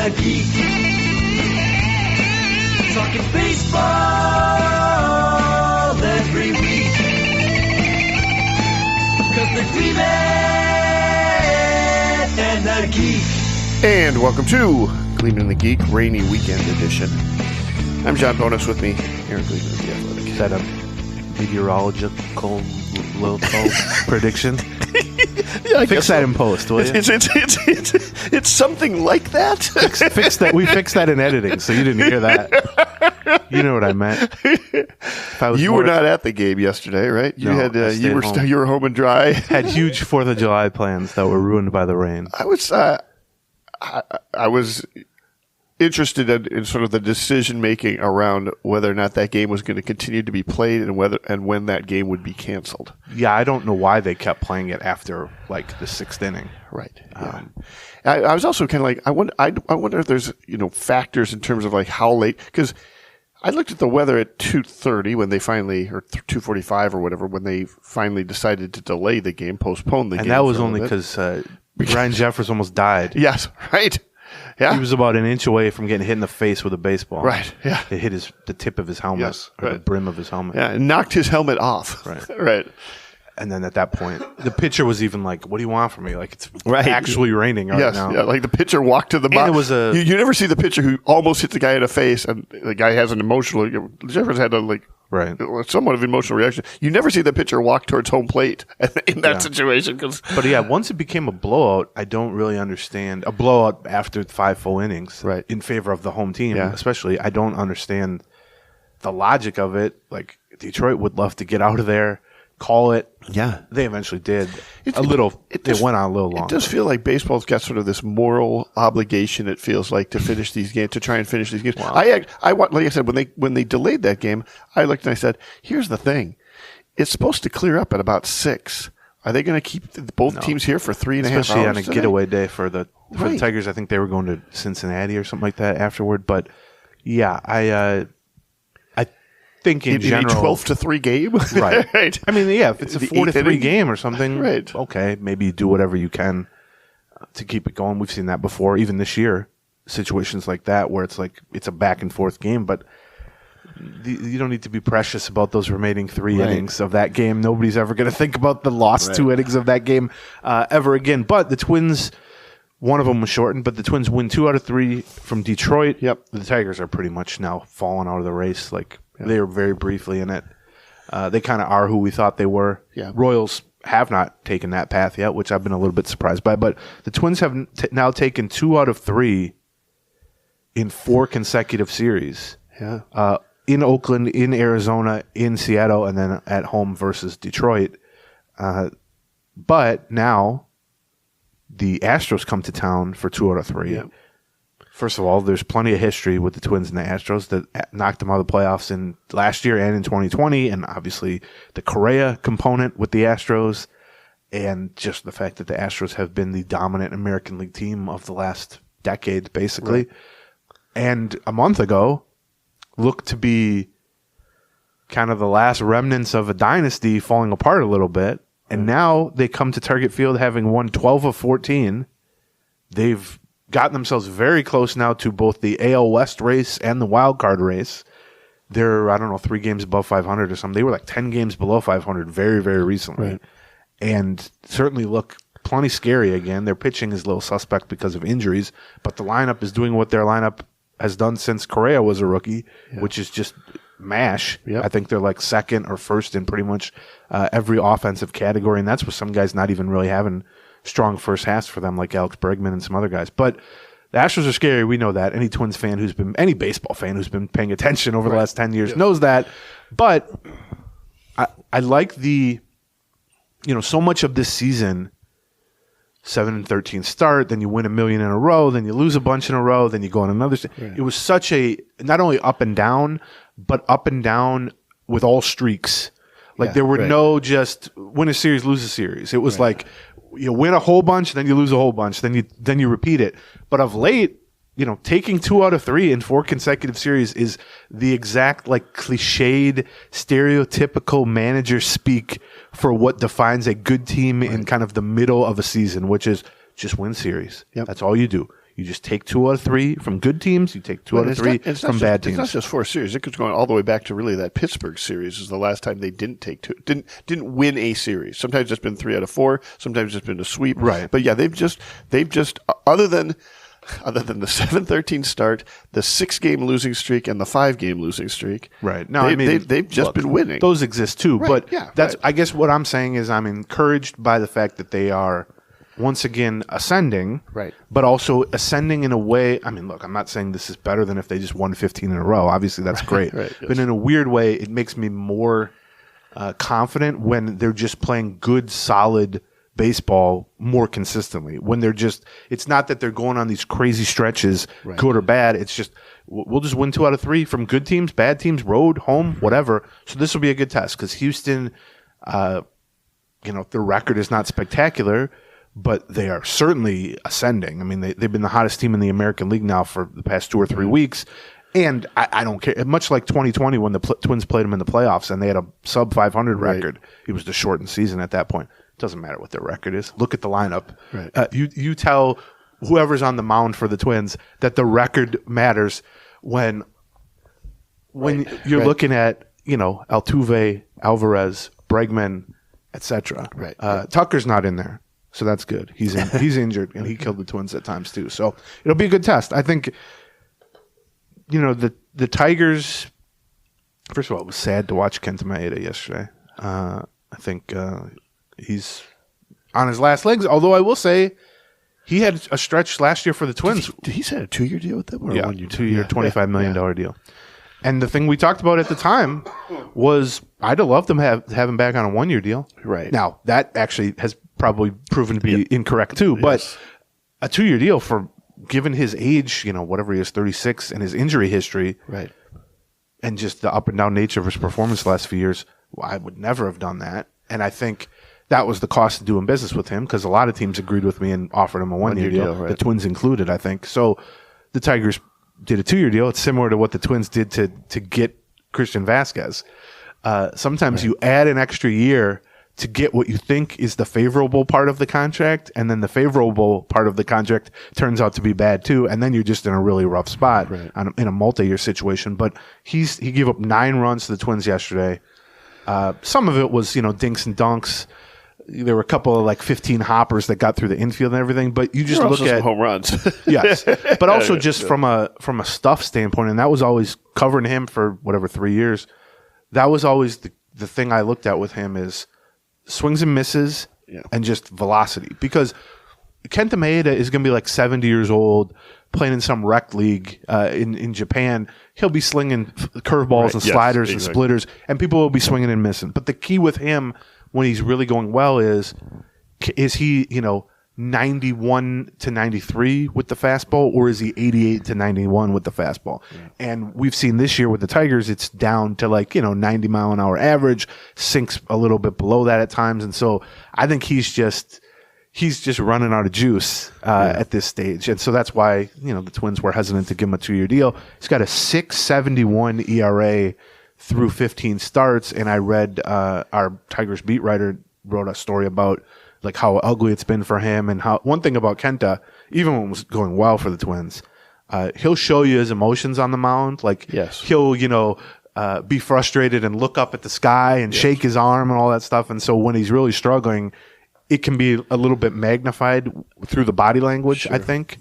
a geek. Talking baseball every week. 'Cause they're Gleeman and the Geek. And welcome to Gleeman and the Geek, Rainy Weekend Edition. I'm John Bonus, with me, Aaron Gleeman of The Athletic. Is that a meteorological prediction? Yeah, fix that in post, will you? It's something like that. Fix that. We fixed that in editing, so you didn't hear that. You know what I meant. You were not at the game yesterday, right? You had you were home and dry. Had huge 4th of July plans that were ruined by the rain. I was interested in sort of the decision making around whether or not that game was going to continue to be played and when that game would be canceled. Yeah, I don't know why they kept playing it after like the 6th inning. Right. Yeah. I was also kind of like, I wonder if there's factors in terms of like how late, because I looked at the weather at 2:30 when they finally, or 2:45 or whatever, when they finally decided to delay the game, postpone the game. And that was only because Ryan Jeffers almost died. Yes, right. Yeah. He was about an inch away from getting hit in the face with a baseball. Right, yeah. It hit the tip of his helmet, or the brim of his helmet. Yeah, and knocked his helmet off. Right. Right. And then at that point, the pitcher was even like, "What do you want from me? Like, it's actually raining right now." Yeah, like the pitcher walked to the box. You never see the pitcher who almost hit the guy in the face, and the guy has an emotional. Jeffers had a somewhat of an emotional reaction. You never see the pitcher walk towards home plate in that situation. But yeah, once it became a blowout, I don't really understand a blowout after 5 full innings, right, in favor of the home team. Yeah. Especially, I don't understand the logic of it. Like, Detroit would love to get out of there. Call it. Yeah. They eventually did. It went on a little longer. It does feel like baseball's got sort of this moral obligation, it feels like, to finish these games, to try and finish these games. Wow. Like I said, when they delayed that game, I looked and I said, here's the thing. It's supposed to clear up at about 6. Are they going to keep both teams here for 3.5 hours? Especially on a getaway day for the Tigers. I think they were going to Cincinnati or something like that afterward. But yeah, I think in general, a 12-3 game, right? Right. I mean, yeah, if it's a 4-3 game or something, right? Okay, maybe you do whatever you can to keep it going. We've seen that before, even this year, situations like that where it's like it's a back and forth game, but you don't need to be precious about those remaining 3 innings of that game. Nobody's ever going to think about the lost 2 innings of that game ever again. But the Twins. One of them was shortened, but the Twins win 2 out of 3 from Detroit. Yep. The Tigers are pretty much now falling out of the race. They were very briefly in it. They kind of are who we thought they were. Yeah. Royals have not taken that path yet, which I've been a little bit surprised by. But the Twins have now taken 2 out of 3 in 4 consecutive series. Yeah. In Oakland, in Arizona, in Seattle, and then at home versus Detroit. But now the Astros come to town for 2 out of 3. Yep. First of all, there's plenty of history with the Twins and the Astros that knocked them out of the playoffs in last year and in 2020, and obviously the Correa component with the Astros, and just the fact that the Astros have been the dominant American League team of the last decade, basically. Right. And a month ago, looked to be kind of the last remnants of a dynasty falling apart a little bit. And now they come to Target Field having won 12 of 14. They've gotten themselves very close now to both the AL West race and the wild card race. They're, 3 games above 500 or something. They were like 10 games below 500 very, very recently. Right. And certainly look plenty scary again. Their pitching is a little suspect because of injuries, but the lineup is doing what their lineup has done since Correa was a rookie, which is just mash. Yep. I think they're like second or first in pretty much every offensive category, and that's with some guys not even really having strong first halves for them, like Alex Bregman and some other guys. But the Astros are scary. We know that. Any Twins fan any baseball fan who's been paying attention over the last 10 years knows that. But I like so much of this season, 7-13 start, then you win $1 million in a row, then you lose a bunch in a row, then you go on another. It was such a, not only up and down, but up and down with all streaks. There were no just win a series, lose a series. It was like you win a whole bunch, then you lose a whole bunch, then you repeat it. But of late, taking 2 out of 3 in 4 consecutive series is the exact cliched, stereotypical manager speak for what defines a good team in kind of the middle of a season, which is just win series. Yep. That's all you do. You just take 2 out of 3 from good teams. You take 2 out of 3 from bad teams. It's not just 4 series. It goes going all the way back to really that Pittsburgh series is the last time they didn't take 2, didn't win a series. Sometimes it's been 3 out of 4. Sometimes it's been a sweep. Right. But yeah, they've just other than the 7-13 start, the 6-game losing streak, and the 5-game losing streak. Right. Now, they've just been winning. Those exist too. Right, But yeah, that's, right. I guess what I'm saying is I'm encouraged by the fact that they are once again ascending. Right. But also ascending in a way. I mean, look, I'm not saying this is better than if they just won 15 in a row. Obviously, that's great. Right, yes. But in a weird way, it makes me more confident when they're just playing good, solid baseball more consistently. When they're just, it's not that they're going on these crazy stretches, Right. good or bad. It's just, we'll just win 2 out of 3 from good teams, bad teams, road, home, whatever. So this will be a good test because Houston, their record is not spectacular, but they are certainly ascending. I mean, they've been the hottest team in the American League now for the past 2 or 3 weeks. And I don't care. Much like 2020 when the Twins played them in the playoffs and they had a sub 500 record. It was the shortened season at that point. It doesn't matter what their record is. Look at the lineup. Right. You tell whoever's on the mound for the Twins that the record matters when you're looking at, Altuve, Alvarez, Bregman, etc. Right. Tucker's not in there. So that's good. He's injured and he killed the Twins at times too. So it'll be a good test. I think the Tigers, first of all, it was sad to watch Kenta Maeda yesterday. I think he's on his last legs, although I will say he had a stretch last year for the Twins. Did he sign a 2-year deal with them or a 1-year? 2-year, $25 million deal. And the thing we talked about at the time was I'd have loved them have him back on a 1-year deal. Right. Now, that actually has probably proven to be incorrect too. But a 2-year deal for, given his age, whatever he is, 36, and his injury history, Right. and just the up and down nature of his performance the last few years, I would never have done that. And I think that was the cost of doing business with him because a lot of teams agreed with me and offered him a 1-year deal, right. the Twins included, I think. So the Tigers did a 2-year deal. It's similar to what the Twins did to get Christian Vasquez. Sometimes you add an extra year to get what you think is the favorable part of the contract, and then the favorable part of the contract turns out to be bad too, and then you're just in a really rough spot in a multi-year situation. But he gave up 9 runs to the Twins yesterday. Some of it was, dinks and dunks. There were a couple of 15 hoppers that got through the infield and everything, but you just look at some home runs. Yes, but also just from a stuff standpoint, and that was always covering him for 3 years. That was always the thing I looked at with him is swings and misses and just velocity. Because Kenta Maeda is going to be 70 years old, playing in some rec league in Japan. He'll be slinging curveballs and sliders and splitters, and people will be swinging and missing. But the key with him when he's really going well is he 91 to 93 with the fastball, or is he 88 to 91 with the fastball? And we've seen this year with the Tigers, it's down to 90 mile an hour average, sinks a little bit below that at times. And so I think he's just running out of juice at this stage. And so that's why, the Twins were hesitant to give him a 2-year deal. He's got a 6.71 ERA through 15 starts. And I read our Tigers beat writer wrote a story about how ugly it's been for him, and how one thing about Kenta, even when it was going well for the Twins, he'll show you his emotions on the mound. He'll, be frustrated and look up at the sky and shake his arm and all that stuff. And so when he's really struggling, it can be a little bit magnified through the body language, I think.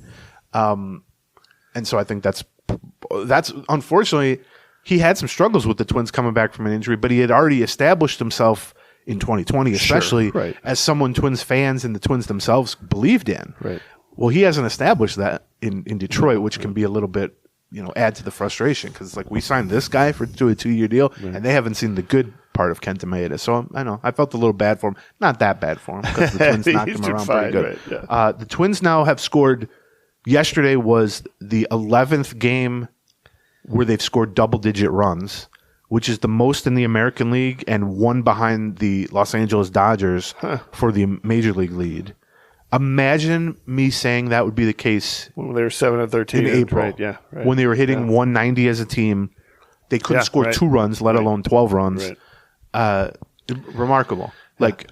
And so I think that's unfortunately, he had some struggles with the Twins coming back from an injury, but he had already established himself in 2020, especially as someone Twins fans and the Twins themselves believed in. Right. Well, he hasn't established that in Detroit, which can be a little bit, add to the frustration because we signed this guy to a 2-year deal, and they haven't seen the good part of Kenta Maeda. So I know I felt a little bad for him. Not that bad for him because the Twins knocked him around pretty good. The Twins now have scored. Yesterday was the 11th game where they've scored double-digit runs, which is the most in the American League and one behind the Los Angeles Dodgers for the Major League lead. Imagine me saying that would be the case when they were 7-13 in April. Right. When they were hitting 190 as a team, they couldn't score 2 runs, let alone 12 runs. Remarkable.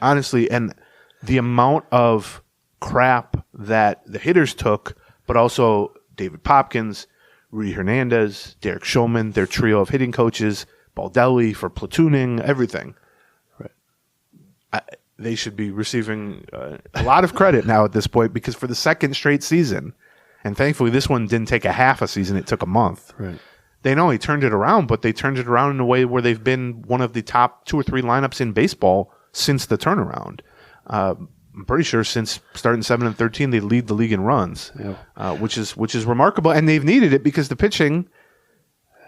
Honestly, and the amount of crap that the hitters took but also David Popkins, Rudy Hernandez, Derek Shulman, their trio of hitting coaches, Baldelli for platooning, everything. Right. They should be receiving a lot of credit now at this point, because for the second straight season, and thankfully this one didn't take a half a season, it took a month. Right. They not only turned it around, but they turned it around in a way where they've been one of the top 2 or 3 lineups in baseball since the turnaround. I'm pretty sure since starting 7-13, they lead the league in runs, which is remarkable. And they've needed it because the pitching,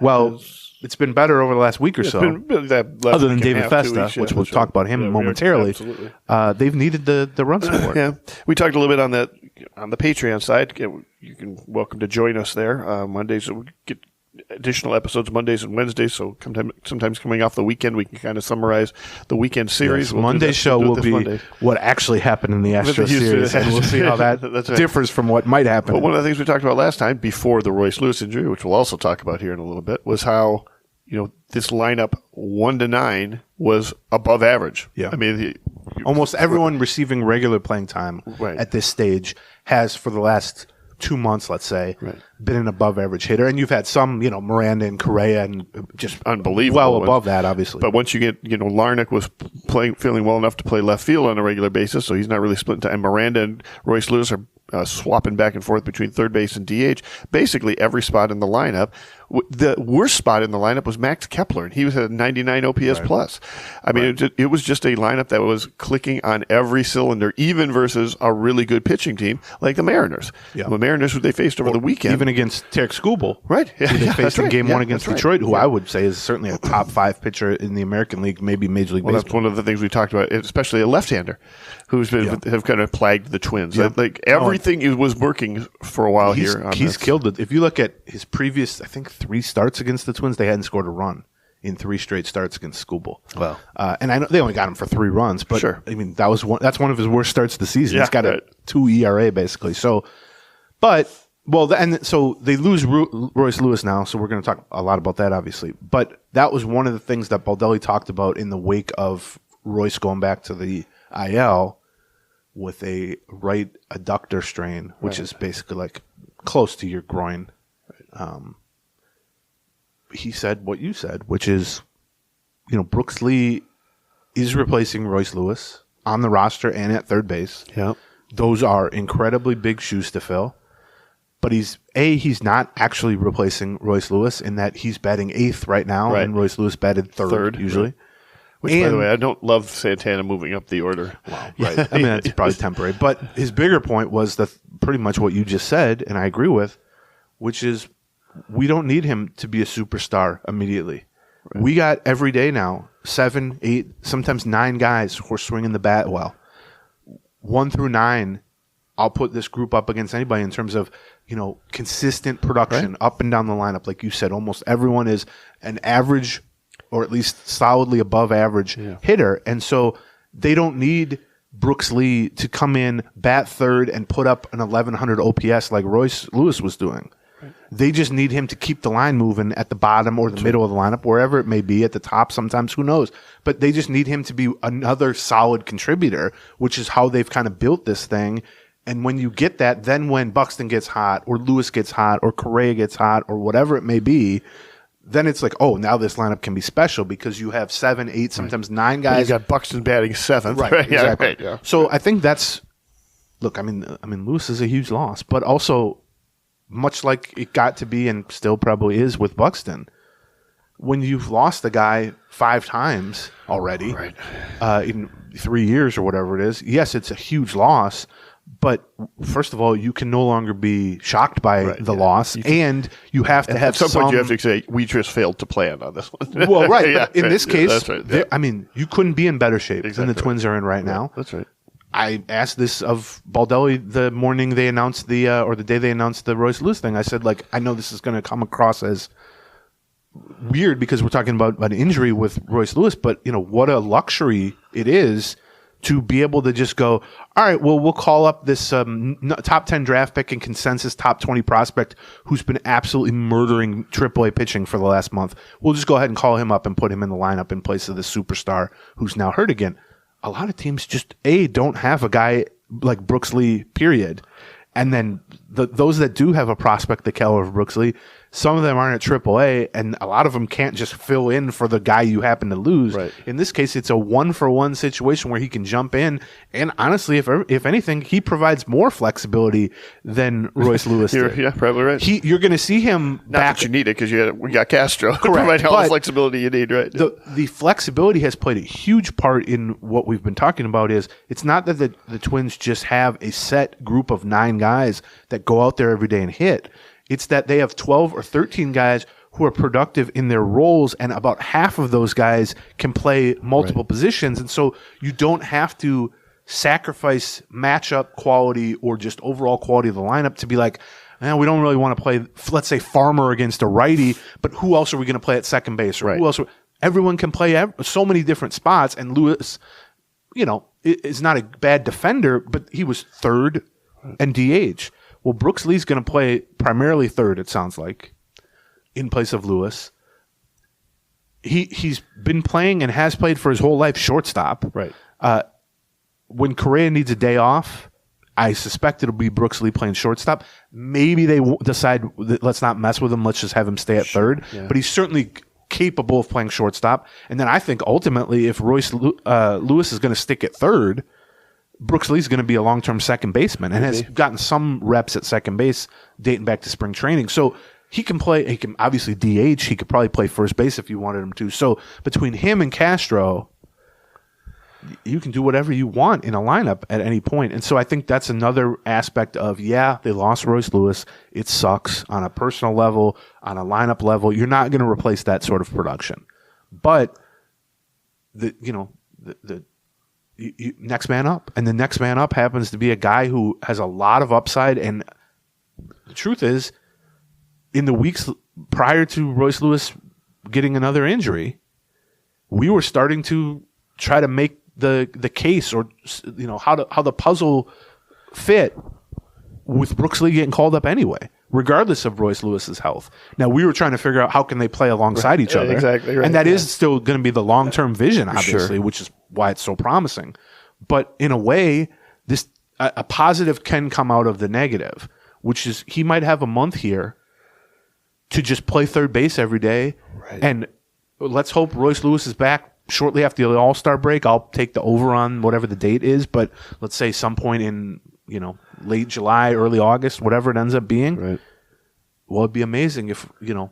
it's been better over the last week or so. Other than David Festa, which we'll talk about him momentarily. They've needed the run support. Yeah, we talked a little bit on that on the Patreon side. You can welcome to join us there Mondays. We get additional episodes Mondays and Wednesdays. So sometimes coming off the weekend, we can kind of summarize the weekend series. Yes, Monday's show will be Monday. What actually happened in the Astros series, and we'll see how that differs from what might happen. But one of the things we talked about last time, before the Royce Lewis injury, which we'll also talk about here in a little bit, was how this lineup 1 to 9 was above average. Yeah, I mean, almost everyone receiving regular playing time at this stage has, for the last 2 months, let's say, been an above average hitter. And you've had some, Miranda and Correa, and just unbelievable, well above that, obviously. But once you get, Larnach was feeling well enough to play left field on a regular basis, so he's not really splitting time. And Miranda and Royce Lewis are swapping back and forth between third base and DH. Basically, every spot in the lineup. The worst spot in the lineup was Max Kepler, and he was at 99 OPS plus. I mean, it was just a lineup that was clicking on every cylinder, even versus a really good pitching team like the Mariners. Yeah. The Mariners, who they faced over the weekend. Even against Tarek Skubal. Right. Who they faced in Game 1 against Detroit, who I would say is certainly a top 5 pitcher in the American League, maybe Major League Baseball. That's one of the things we talked about, especially a left-hander who's been have kind of plagued the Twins. Yeah. Like everything was working for a while here. He's killed it. If you look at his previous, I think, 3 starts against the Twins, they hadn't scored a run in 3 straight starts against Skubal. Wow. And I know they only got him for 3 runs, but I mean that's one of his worst starts of the season. He's got a 2 ERA basically. So, so they lose Royce Lewis now, so we're going to talk a lot about that, obviously. But that was one of the things that Baldelli talked about in the wake of Royce going back to the IL with a right adductor strain, which is basically like close to your groin. He said what you said, which is, Brooks Lee is replacing Royce Lewis on the roster and at third base. Yeah. Those are incredibly big shoes to fill. But he's not actually replacing Royce Lewis in that he's batting 8th right now, and Royce Lewis batted third usually. Right. Which, by the way, I don't love Santana moving up the order. Wow, right. I mean, that's probably temporary. But his bigger point was that pretty much what you just said, and I agree with, which is we don't need him to be a superstar immediately. Right. We got every day now 7, 8, sometimes 9 guys who are swinging the bat well. 1 through 9, I'll put this group up against anybody in terms of, consistent production up and down the lineup. Like you said, almost everyone is an average or at least solidly above average hitter. And so they don't need Brooks Lee to come in, bat third, and put up an 1,100 OPS like Royce Lewis was doing. Right. They just need him to keep the line moving at the bottom or the middle of the lineup, wherever it may be, at the top sometimes, who knows. But they just need him to be another solid contributor, which is how they've kind of built this thing. And when you get that, then when Buxton gets hot or Lewis gets hot or Correa gets hot or whatever it may be, then it's like, oh, now this lineup can be special because you have 7, 8, sometimes 9 guys. You got Buxton batting 7th. Right, exactly. Yeah. So I think that's – look, I mean, Lewis is a huge loss, but also much like it got to be and still probably is with Buxton, when you've lost a guy 5 times already in 3 years or whatever it is, yes, it's a huge loss. But first of all, you can no longer be shocked by the loss, and you have to have at some point you have to say we just failed to plan on this one. Well, but in this case, I mean, you couldn't be in better shape than the Twins are in right now. That's right. I asked this of Baldelli the morning they announced or the day they announced the Royce Lewis thing. I said, like, I know this is going to come across as weird because we're talking about an injury with Royce Lewis, but what a luxury it is to be able to just go, all right, well, we'll call up this top 10 draft pick and consensus top 20 prospect who's been absolutely murdering AAA pitching for the last month. We'll just go ahead and call him up and put him in the lineup in place of the superstar who's now hurt again. A lot of teams just, don't have a guy like Brooks Lee, period. And then those that do have a prospect the caliber of Brooks Lee, some of them aren't at AAA, and a lot of them can't just fill in for the guy you happen to lose. Right. In this case, it's a one-for-one situation where he can jump in, and honestly, if anything, he provides more flexibility than Royce Lewis did. Yeah, probably right. You're going to see him Not back. that you need it because we got Castro. Correct. Provide all But the flexibility you need, right? The flexibility has played a huge part in what we've been talking about. Is it's not that the Twins just have a set group of 9 guys that go out there every day and hit. It's that they have 12 or 13 guys who are productive in their roles, and about half of those guys can play multiple positions. And so you don't have to sacrifice matchup quality or just overall quality of the lineup to be like, we don't really want to play, let's say, Farmer against a righty, but who else are we going to play at second base? Or who else? Everyone can play so many different spots, and Lewis, is not a bad defender, but he was third and DH. Well, Brooks Lee's going to play primarily third, it sounds like, in place of Lewis. He's been playing and has played for his whole life shortstop. Right. When Correa needs a day off, I suspect it'll be Brooks Lee playing shortstop. Maybe they decide that let's not mess with him. Let's just have him stay at third. Yeah. But he's certainly capable of playing shortstop. And then I think ultimately if Royce Lewis is going to stick at third, Brooks Lee's going to be a long-term second baseman and has gotten some reps at second base dating back to spring training. So he can play. He can obviously DH. He could probably play first base if you wanted him to. So between him and Castro, you can do whatever you want in a lineup at any point. And so I think that's another aspect of, they lost Royce Lewis. It sucks on a personal level, on a lineup level. You're not going to replace that sort of production. But the next man up. And the next man up happens to be a guy who has a lot of upside. And the truth is, in the weeks prior to Royce Lewis getting another injury, we were starting to try to make the case, or how the puzzle fit with Brooks Lee getting called up anyway, regardless of Royce Lewis's health. Now, we were trying to figure out how can they play alongside each other. Exactly right. And that is still going to be the long-term vision, obviously, which is why it's so promising. But in a way, this a positive can come out of the negative, which is he might have a month here to just play third base every day. Right. And let's hope Royce Lewis is back shortly after the All-Star break. I'll take the over on whatever the date is, but let's say some point in, late July, early August, whatever it ends up being. Right. Well, it'd be amazing if,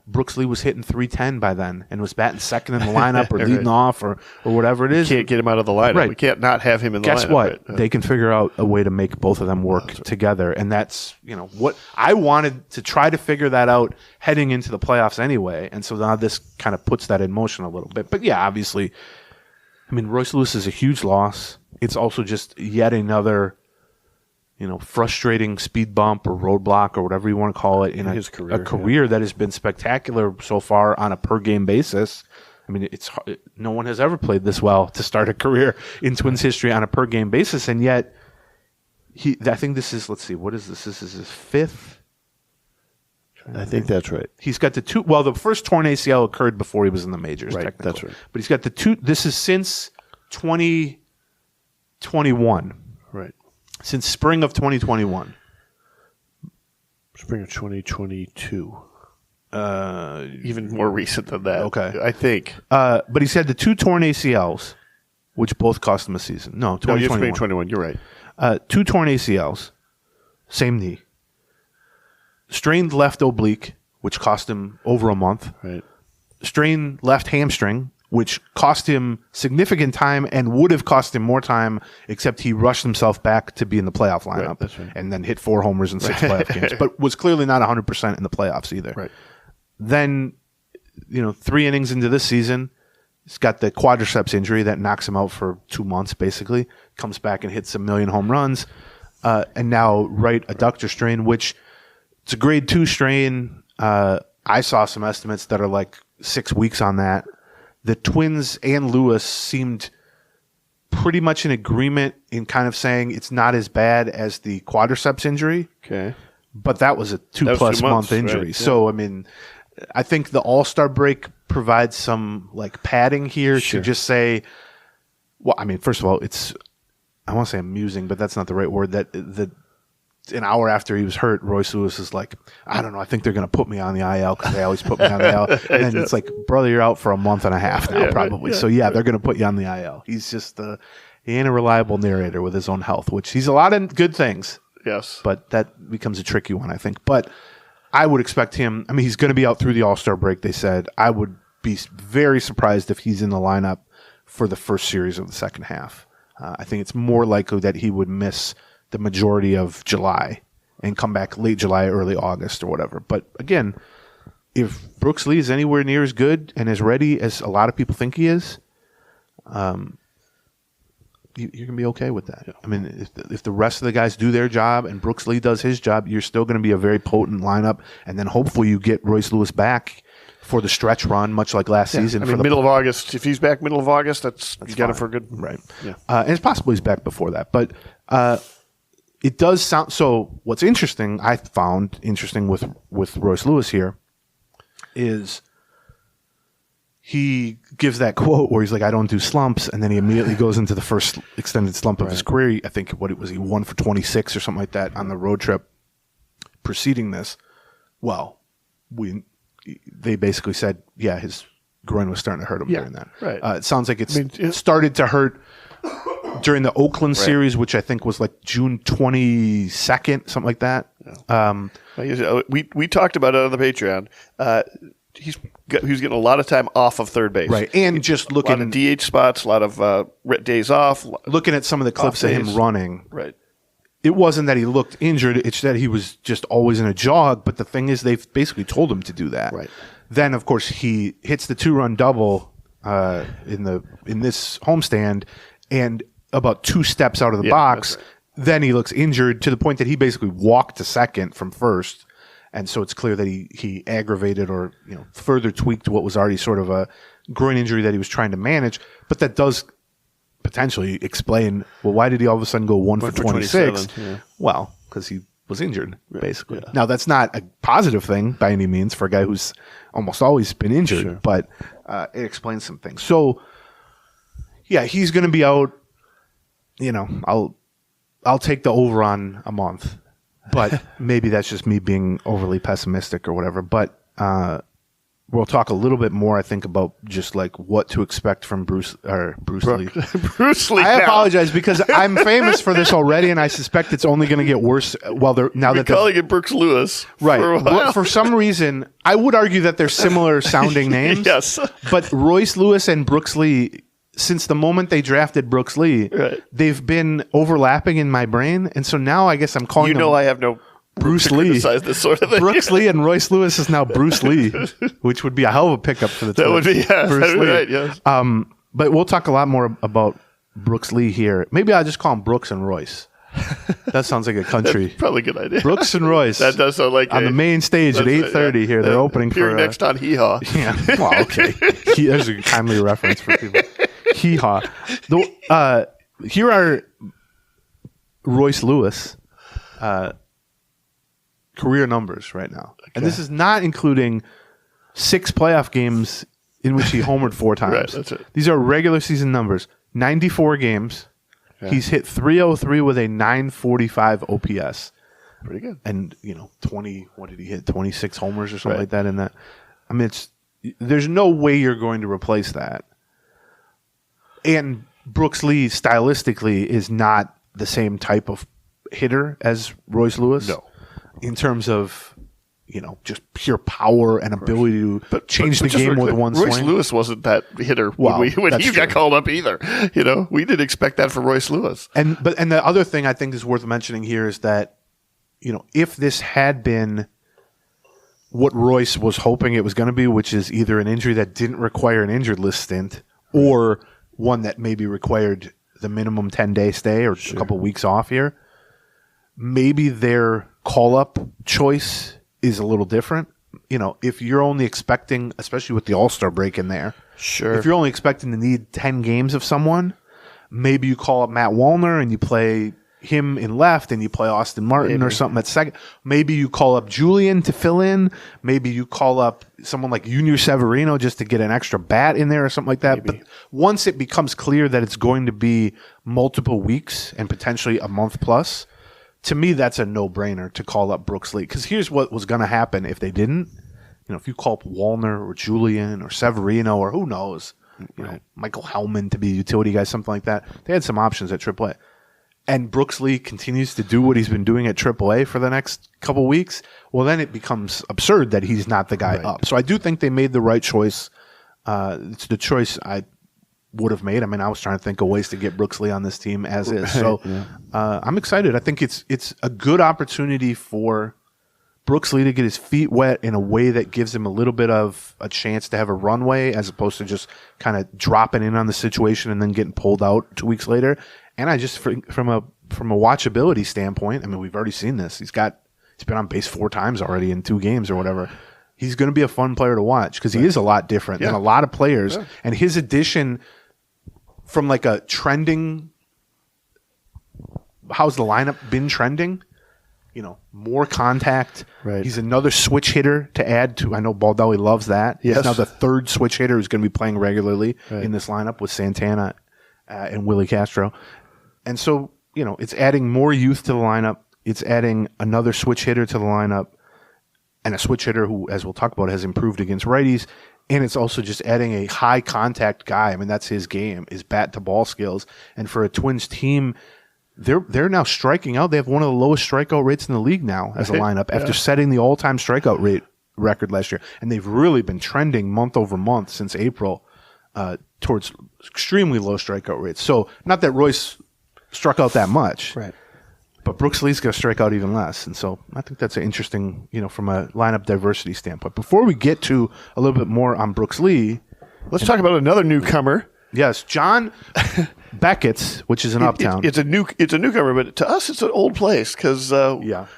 Brooks Lee was hitting 310 by then and was batting second in the lineup or leading off or whatever it is. We can't get him out of the lineup. Right. We can't not have him in the lineup. Guess what? They can figure out a way to make both of them work together. And that's, what I wanted to try to figure that out heading into the playoffs anyway. And so now this kind of puts that in motion a little bit. But yeah, obviously, Royce Lewis is a huge loss. It's also just yet another frustrating speed bump or roadblock or whatever you want to call it in his career that has been spectacular so far on a per game basis. No one has ever played this well to start a career in Twins history on a per game basis, and yet I think this is, let's see, what is this? This is his fifth. I think that's right. He's got the two. Well, the first torn ACL occurred before he was in the majors. Right, technically. that's right. But he's got the two. This is since 2021. Right. Since spring of 2021. Spring of 2022. Even more recent than that. Okay. I think. But he's had the two torn ACLs, which both cost him a season. No, 2021. 2021. You're right. Two torn ACLs, same knee. Strained left oblique, which cost him over a month. Right. Strained left hamstring, which cost him significant time and would have cost him more time, except he rushed himself back to be in the playoff lineup. Right, that's right. And then hit 4 homers in 6 playoff games, but was clearly not 100% in the playoffs either. Right. Then, 3 innings into this season, he's got the quadriceps injury that knocks him out for 2 months, basically. Comes back and hits 1 million home runs. And now right adductor strain, which it's a grade 2 strain. I saw some estimates that are like 6 weeks on that. The Twins and Lewis seemed pretty much in agreement in kind of saying it's not as bad as the quadriceps injury. Okay. But that was a 2+ month injury. Right, so, I think the All-Star break provides some padding here to just say, well, first of all, it's, I want to say amusing, but that's not the right word, that the an hour after he was hurt, Royce Lewis is like, I don't know, I think they're going to put me on the IL because they always put me on the IL. And then it's like, brother, you're out for a month and a half now, probably. So, they're going to put you on the IL. He's just he ain't a reliable narrator with his own health, which he's a lot of good things. Yes. But that becomes a tricky one, I think. But I would expect him, I mean, he's going to be out through the All-Star break, they said. I would be very surprised if he's in the lineup for the first series of the second half. I think it's more likely that he would miss the majority of July and come back late July, early August or whatever. But again, if Brooks Lee is anywhere near as good and as ready as a lot of people think he is, you're going to be okay with that. I mean, if the rest of the guys do their job and Brooks Lee does his job, you're still going to be a very potent lineup. And then hopefully you get Royce Lewis back for the stretch run, much like last season. I mean, middle of August. If he's back middle of August, that's you got it for good. Right. Yeah. And it's possible he's back before that. But it does sound – so what's interesting, I found interesting with Royce Lewis here is he gives that quote where he's like, I don't do slumps, and then he immediately goes into the first extended slump of his career. I think he 1 for 26 or something like that on the road trip preceding this. Well, they basically said, his groin was starting to hurt him during that. Right. It sounds like it started to hurt during the Oakland series, which I think was like June 22nd, something like that. Yeah. We talked about it on the Patreon. He was getting a lot of time off of third base. Right. And just looking at DH spots, a lot of days off. Looking at some of the clips of him running. Right. It wasn't that he looked injured. It's that he was just always in a jog. But the thing is, they've basically told him to do that. Right. Then, of course, he hits the 2-run double in this homestand, and about 2 steps out of the box, then he looks injured to the point that he basically walked to second from first. And so it's clear that he aggravated or further tweaked what was already sort of a groin injury that he was trying to manage. But that does potentially explain, well, why did he all of a sudden go 1 for 26? Well, because he was injured, basically. Yeah. Now, that's not a positive thing by any means for a guy who's almost always been injured, but it explains some things. So, he's going to be out. I'll take the over on a month, but maybe that's just me being overly pessimistic or whatever. But we'll talk a little bit more, I think, about just like what to expect from Bruce Lee. Bruce Lee. I apologize because I'm famous for this already, and I suspect it's only going to get worse. Well, they're calling it Brooks Lewis, right? For some reason, I would argue that they're similar sounding names. Yes, but Royce Lewis and Brooks Lee, since the moment they drafted Brooks Lee, they've been overlapping in my brain, and so now I guess I'm calling. I have no. Bruce Lee. This sort of thing. Brooks Lee and Royce Lewis is now Bruce Lee, which would be a hell of a pickup for the Twins. That would be, Bruce Lee. Right, yes. But we'll talk a lot more about Brooks Lee here. Maybe I'll just call him Brooks and Royce. That sounds like a country. That's probably a good idea. Brooks and Royce. That does sound like on the main stage at 8:30 here. They're opening for next on Hee Haw. Yeah. Well, okay. There's a timely reference for people. Hee Haw. Here are Royce Lewis. Career numbers right now. Okay. And this is not including 6 playoff games in which he homered 4 times. Right, that's it. These are regular season numbers. 94 games. Yeah. He's hit .303 with a .945 OPS. Pretty good. And, 20, what did he hit? 26 homers or something like that in that. I mean, there's no way you're going to replace that. And Brooks Lee, stylistically, is not the same type of hitter as Royce Lewis. No. In terms of, just pure power and ability to change the game with one swing. Royce Lewis wasn't that hitter when he got called up either. We didn't expect that from Royce Lewis. And the other thing I think is worth mentioning here is that, if this had been what Royce was hoping it was going to be, which is either an injury that didn't require an injured list stint or one that maybe required the minimum 10-day stay or a couple weeks off here, maybe their call-up choice is a little different. If you're only expecting, especially with the All-Star break in there, if you're only expecting to need 10 games of someone, maybe you call up Matt Wallner and you play him in left and you play Austin Martin or something at second. Maybe you call up Julian to fill in. Maybe you call up someone like Junior Severino just to get an extra bat in there or something like that. Maybe. But once it becomes clear that it's going to be multiple weeks and potentially a month plus, to me, that's a no-brainer to call up Brooks Lee. Because here's what was going to happen if they didn't. If you call up Wallner or Julian or Severino or who knows, Michael Hellman to be a utility guy, something like that. They had some options at AAA. And Brooks Lee continues to do what he's been doing at AAA for the next couple weeks. Well, then it becomes absurd that he's not the guy up. So I do think they made the right choice. It's the choice I would have made. I mean, I was trying to think of ways to get Brooks Lee on this team as is. So I'm excited. I think it's a good opportunity for Brooks Lee to get his feet wet in a way that gives him a little bit of a chance to have a runway as opposed to just kind of dropping in on the situation and then getting pulled out 2 weeks later. And I just, from a watchability standpoint, I mean, we've already seen this. He's been on base 4 times already in 2 games or whatever. He's going to be a fun player to watch because he is a lot different than a lot of players. Yeah. And his addition from like a trending, how's the lineup been trending? More contact. Right. He's another switch hitter to add to. I know Baldelli loves that. Yes. He's now the 3rd switch hitter who's going to be playing regularly in this lineup with Santana and Willie Castro. And so, it's adding more youth to the lineup. It's adding another switch hitter to the lineup and a switch hitter who, as we'll talk about, has improved against righties. And it's also just adding a high contact guy. I mean, that's his game, his bat to ball skills. And for a Twins team, they're now striking out. They have one of the lowest strikeout rates in the league now as a lineup after setting the all-time strikeout rate record last year. And they've really been trending month over month since April towards extremely low strikeout rates. So not that Royce struck out that much, right? But Brooks Lee's going to strike out even less. And so I think that's an interesting, from a lineup diversity standpoint. Before we get to a little bit more on Brooks Lee, let's talk about another newcomer. Yes, John Beckett's, which is in Uptown. It's a newcomer, but to us, it's an old place because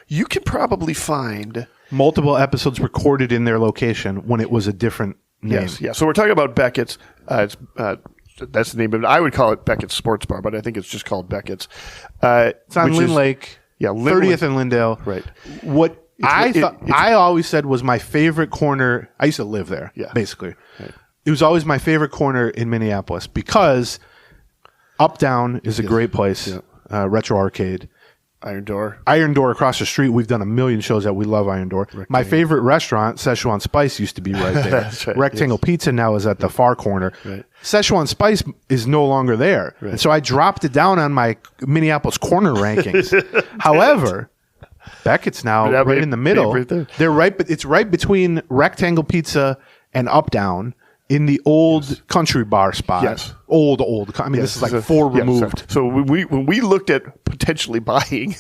you can probably find multiple episodes recorded in their location when it was a different name. Yes, yeah. So we're talking about Beckett's. That's the name of it. I would call it Beckett's Sports Bar, but I think it's just called Beckett's. It's on Lynn Lake, 30th and Lindale. Right. What I always said was my favorite corner. I used to live there, basically. Right. It was always my favorite corner in Minneapolis because Uptown is a great place, retro arcade. Iron Door across the street. We've done a million shows that we love Iron Door. My favorite restaurant, Szechuan Spice, used to be right there. That's right. Rectangle Pizza now is at the far corner. Right. Szechuan Spice is no longer there. Right. And so I dropped it down on my Minneapolis corner rankings. However, Beckett's now right in the middle. It's right between Rectangle Pizza and Uptown. In the old country bar spot. Yes. Old. I mean, this is like 4 removed. So when we looked at potentially buying,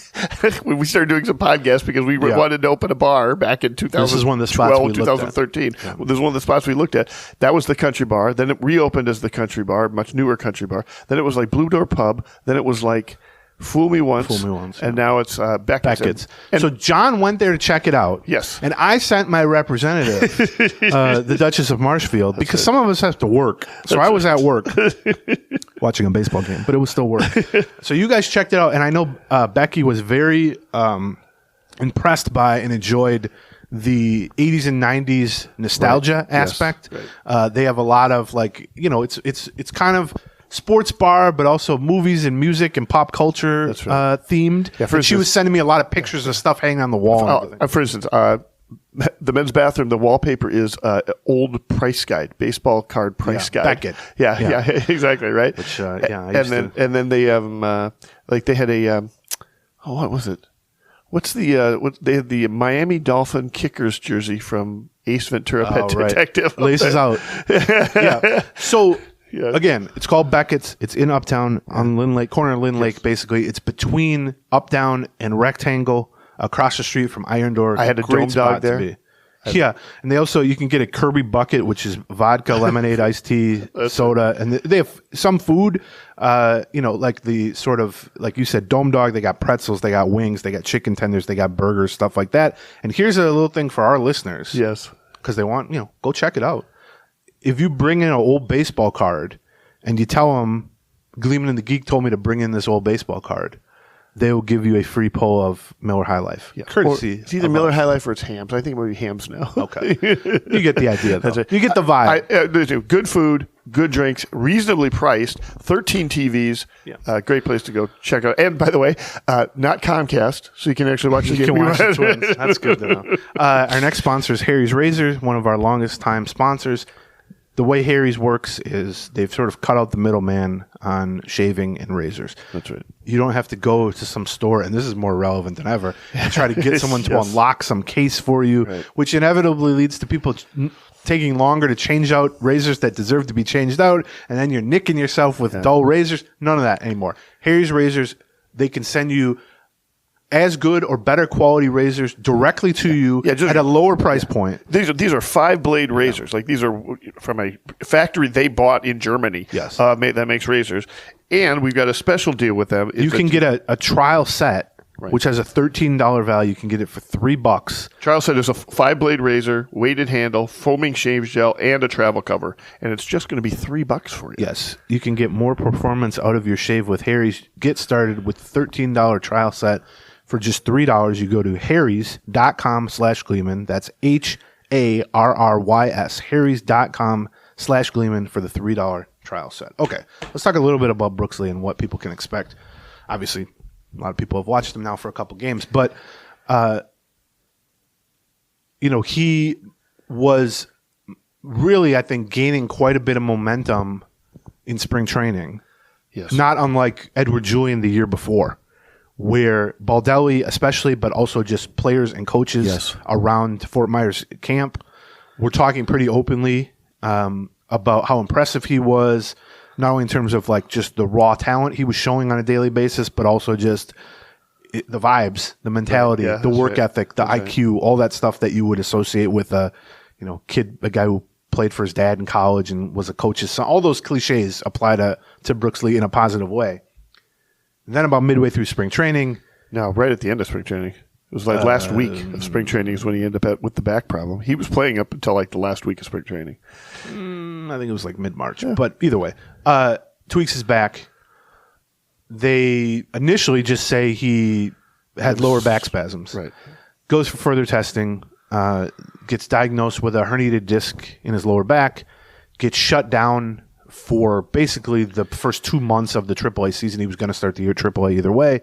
when we started doing some podcasts because we wanted to open a bar back in 2012, this is one of the spots we 2013. Yeah. Well, this is one of the spots we looked at. That was the country bar. Then it reopened as the country bar, much newer country bar. Then it was like Blue Door Pub. Then it was like Fool Me Once. And now it's Beckett's. And so John went there to check it out. Yes. And I sent my representative, the Duchess of Marshfield, because some of us have to work. So I was at work watching a baseball game, but it was still work. So you guys checked it out. And I know Becky was very impressed by and enjoyed the 80s and 90s nostalgia aspect. Yes. Right. They have a lot of it's kind of sports bar, but also movies and music and pop culture themed. Yeah, and she was sending me a lot of pictures of stuff hanging on the wall. For instance, the men's bathroom, the wallpaper is old price guide, baseball card price guide. Beckett. Yeah, exactly, right. Which, and then they have they had a what was it? What's they had the Miami Dolphin kickers jersey from Ace Ventura: Pet Detective. Laces out. Yeah. So. Yeah. Again, it's called Beckett's. It's in Uptown on Lynn Lake, corner of Lynn Lake, basically. It's between Uptown and Rectangle, across the street from Iron Door. I had a Dome Dog there. Yeah, and you can get a Kirby bucket, which is vodka, lemonade, iced tea, soda, and they have some food, like the sort of, like you said, Dome Dog. They got pretzels, they got wings, they got chicken tenders, they got burgers, stuff like that. And here's a little thing for our listeners. Yes. Because they want, go check it out. If you bring in an old baseball card and you tell them, Gleeman and the Geek told me to bring in this old baseball card, they will give you a free pull of Miller High Life. Yeah. Courtesy. It's either Miller High Life or it's Hams. I think it might be Hams now. Okay. You get the idea, though. You get the vibe. Good food, good drinks, reasonably priced, 13 TVs. Yeah. Great place to go check out. And by the way, not Comcast, so you can actually watch the game. You can watch the Twins. That's good to know. Our next sponsor is Harry's Razors, one of our longest time sponsors. The way Harry's works is they've sort of cut out the middleman on shaving and razors. That's right. You don't have to go to some store, and this is more relevant than ever, and try to get someone to unlock some case for you, which inevitably leads to people taking longer to change out razors that deserve to be changed out, and then you're nicking yourself with dull razors. None of that anymore. Harry's Razors, they can send you as good or better quality razors directly to you at a lower price point. These are 5-blade razors. Like these are from a factory they bought in Germany. Yes, that makes razors, and we've got a special deal with them. You can get a trial set, which has a $13 value. You can get it for $3. Trial set is a 5-blade razor, weighted handle, foaming shave gel, and a travel cover, and it's just going to be $3 for you. Yes, you can get more performance out of your shave with Harry's. Get started with $13 trial set. For just $3, you go to harrys.com/Gleeman. That's HARRYS. Harrys.com/Gleeman for the $3 trial set. Okay, let's talk a little bit about Brooks Lee and what people can expect. Obviously, a lot of people have watched him now for a couple games, but he was really, I think, gaining quite a bit of momentum in spring training. Yes, not unlike Edward Julian the year before, where Baldelli especially, but also just players and coaches around Fort Myers camp were talking pretty openly about how impressive he was, not only in terms of like just the raw talent he was showing on a daily basis, but also just the vibes, the mentality, the work ethic, the IQ, all that stuff that you would associate with a guy who played for his dad in college and was a coach's son. All those cliches apply to Brooks Lee in a positive way. And then about midway through spring training. No, right at the end of spring training. It was like last week of spring training is when he ended up with the back problem. He was playing up until like the last week of spring training. I think it was like mid-March. Yeah. But either way, tweaks his back. They initially just say he had lower back spasms. Right. Goes for further testing. Gets diagnosed with a herniated disc in his lower back. Gets shut down for basically the first 2 months of the AAA season. He was going to start the year AAA either way.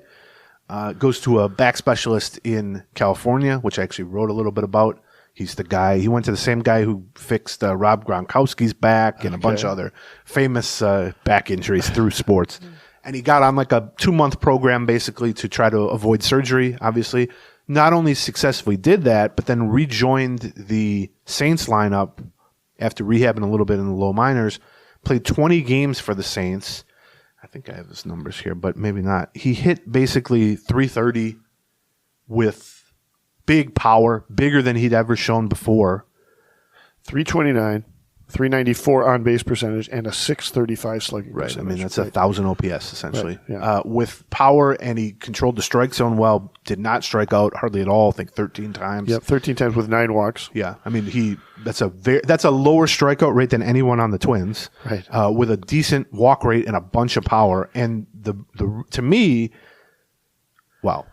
Goes to a back specialist in California, which I actually wrote a little bit about. He's the guy. He went to the same guy who fixed Rob Gronkowski's back and a bunch of other famous back injuries through sports. And he got on like a 2-month program basically to try to avoid surgery, obviously. Not only successfully did that, but then rejoined the Saints lineup after rehabbing a little bit in the low minors. Played 20 games for the Saints. I think I have his numbers here, but maybe not. He hit basically 330 with big power, bigger than he'd ever shown before. 329, 394 on base percentage, and a 635 slugging right. percentage. I mean, that's 1,000 OPS essentially. Right. Yeah. With power, and he controlled the strike zone well. Did not strike out hardly at all. I think 13 times. Yep, 13 times with 9 walks. Yeah, I mean that's a lower strikeout rate than anyone on the Twins. Right. With a decent walk rate and a bunch of power. And to me, wow.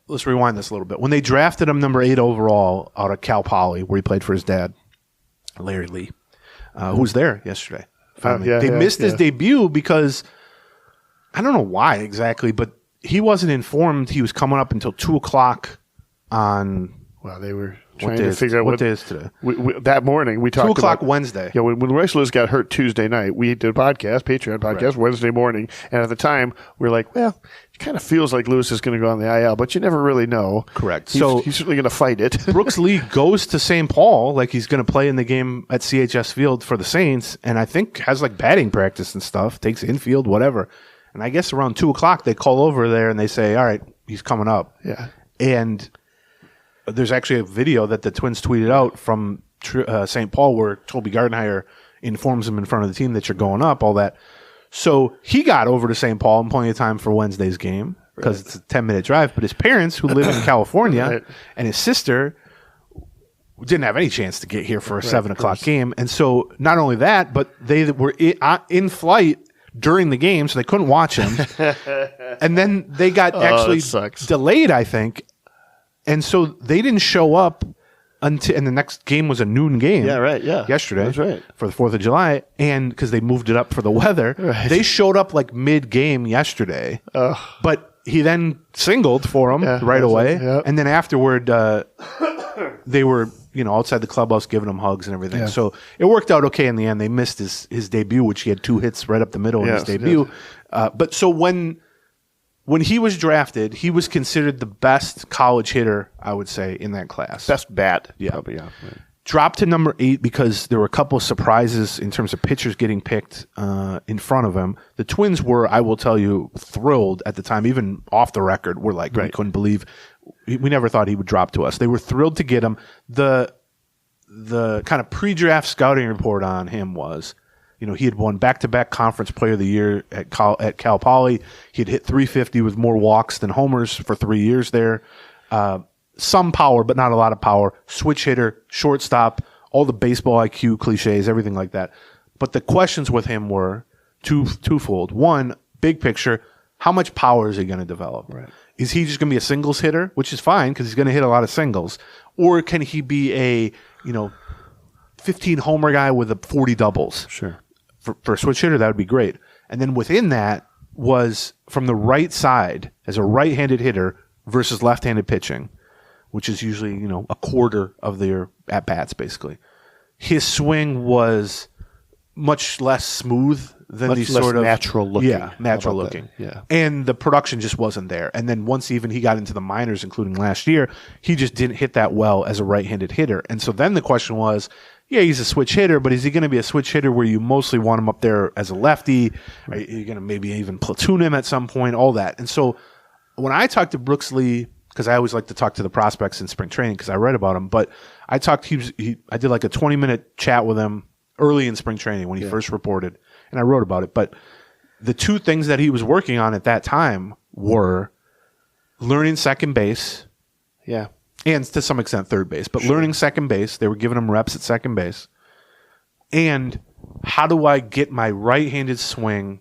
Let's rewind this a little bit. When they drafted him number 8 overall out of Cal Poly, where he played for his dad, Larry Lee. Who was there yesterday. They missed his debut because I don't know why exactly, but he wasn't informed he was coming up until 2:00 on. Well, they were trying to figure out what day is today. That morning we talked 2:00 Wednesday. Yeah, when Royce Lewis got hurt Tuesday night, we did a Patreon podcast Wednesday morning, and at the time we were like, well, it kind of feels like Lewis is going to go on the IL, but you never really know. Correct. He's certainly going to fight it. Brooks Lee goes to St. Paul, like he's going to play in the game at CHS Field for the Saints, and I think has like batting practice and stuff, takes infield, whatever. And I guess around 2:00 they call over there and they say, all right, he's coming up. Yeah. And there's actually a video that the Twins tweeted out from St. Paul where Toby Gardenhire informs him in front of the team that you're going up, all that. So he got over to St. Paul in plenty of time for Wednesday's game because it's a 10-minute drive. But his parents, who live in California, and his sister didn't have any chance to get here for a 7:00 game. And so not only that, but they were in flight during the game, so they couldn't watch him. And then they got actually delayed, I think. And so they didn't show up until, and the next game was a noon game. Yeah, right. Yeah, yesterday. That's right. For the 4th of July, and because they moved it up for the weather, they showed up like mid game yesterday. But he then singled for him right away, and then afterward, they were outside the clubhouse giving him hugs and everything. So it worked out okay in the end. They missed his debut, which he had 2 hits right up the middle in his debut. But so when he was drafted, he was considered the best college hitter, I would say, in that class. Best bat. Probably, Right. Dropped to number 8 because there were a couple of surprises in terms of pitchers getting picked in front of him. The Twins were, I will tell you, thrilled at the time, even off the record. We're like, we couldn't believe. We never thought he would drop to us. They were thrilled to get him. The kind of pre-draft scouting report on him was, he had won back-to-back Conference Player of the Year at Cal Poly. He had hit 350 with more walks than homers for 3 years there. Some power, but not a lot of power. Switch hitter, shortstop, all the baseball IQ cliches, everything like that. But the questions with him were twofold. One, big picture, how much power is he going to develop? Right. Is he just going to be a singles hitter, which is fine because he's going to hit a lot of singles? Or can he be a 15 homer guy with a 40 doubles? Sure. For a switch hitter, that would be great. And then within that was from the right side as a right-handed hitter versus left-handed pitching, which is usually, a quarter of their at-bats, basically. His swing was much less smooth than much these less sort of natural looking. Yeah, natural looking. That? Yeah. And the production just wasn't there. And then once even he got into the minors, including last year, he just didn't hit that well as a right-handed hitter. And so then the question was, he's a switch hitter, but is he going to be a switch hitter where you mostly want him up there as a lefty? Are you going to maybe even platoon him at some point? All that. And so when I talked to Brooks Lee, because I always like to talk to the prospects in spring training because I read about him, but I talked. I did like a 20-minute chat with him early in spring training when he first reported, and I wrote about it. But the 2 things that he was working on at that time were learning second base, and to some extent third base, but learning second base. They were giving him reps at second base, and how do I get my right-handed swing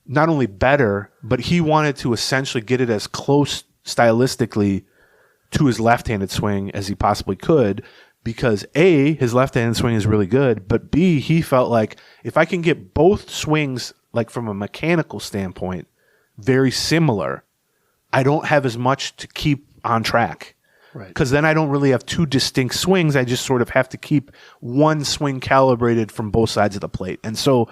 not only better, but he wanted to essentially get it as close stylistically to his left-handed swing as he possibly could, because A, his left-handed swing is really good, but B, he felt like if I can get both swings, like from a mechanical standpoint, very similar, I don't have as much to keep on track. Right. Because then I don't really have 2 distinct swings. I just sort of have to keep one swing calibrated from both sides of the plate. And so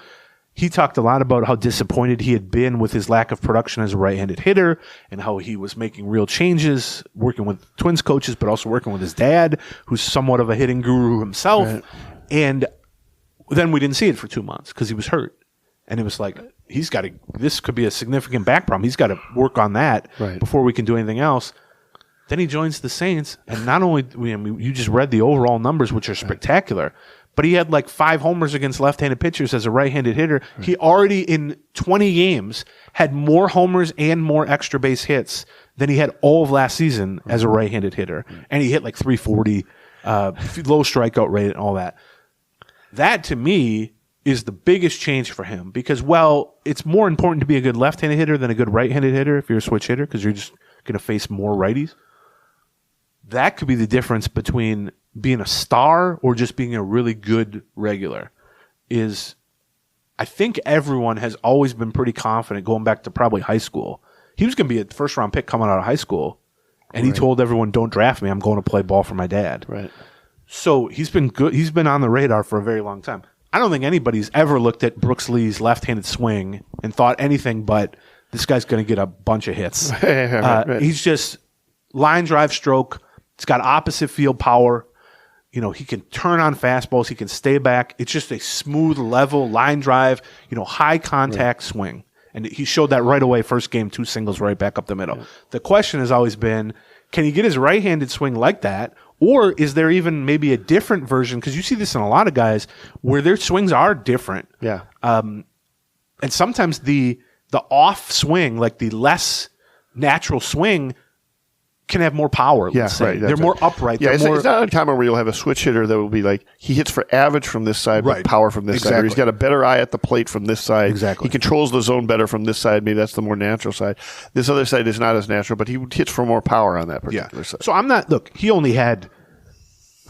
he talked a lot about how disappointed he had been with his lack of production as a right-handed hitter and how he was making real changes, working with Twins coaches, but also working with his dad, who's somewhat of a hitting guru himself. Right. And then we didn't see it for 2 months because he was hurt. And it was like, this could be a significant back problem. He's got to work on that before we can do anything else. Then he joins the Saints, and not only, you just read the overall numbers, which are spectacular, but he had like 5 homers against left-handed pitchers as a right-handed hitter. Right. He already, in 20 games, had more homers and more extra base hits than he had all of last season as a right-handed hitter. And he hit like 340, low strikeout rate and all that. That, to me, is the biggest change for him because, it's more important to be a good left-handed hitter than a good right-handed hitter if you're a switch hitter because you're just going to face more righties. That could be the difference between being a star or just being a really good regular. I think everyone has always been pretty confident going back to probably high school. He was going to be a first-round pick coming out of high school, and he told everyone, don't draft me. I'm going to play ball for my dad. Right. So he's been good. He's been on the radar for a very long time. I don't think anybody's ever looked at Brooks Lee's left-handed swing and thought anything but this guy's going to get a bunch of hits. He's just line drive stroke. It's got opposite field power. He can turn on fastballs. He can stay back. It's just a smooth, level line drive, high contact swing. And he showed that right away. First game, 2 singles right back up the middle. Yeah. The question has always been, can he get his right-handed swing like that? Or is there even maybe a different version? Because you see this in a lot of guys where their swings are different. Yeah. And sometimes the off swing, like the less natural swing, can have more power. Let's say. They're more upright. Yeah, it's not uncommon where you'll have a switch hitter that will be like he hits for average from this side, but power from this side. Or he's got a better eye at the plate from this side. Exactly. He controls the zone better from this side. Maybe that's the more natural side. This other side is not as natural, but he hits for more power on that particular side. So he only had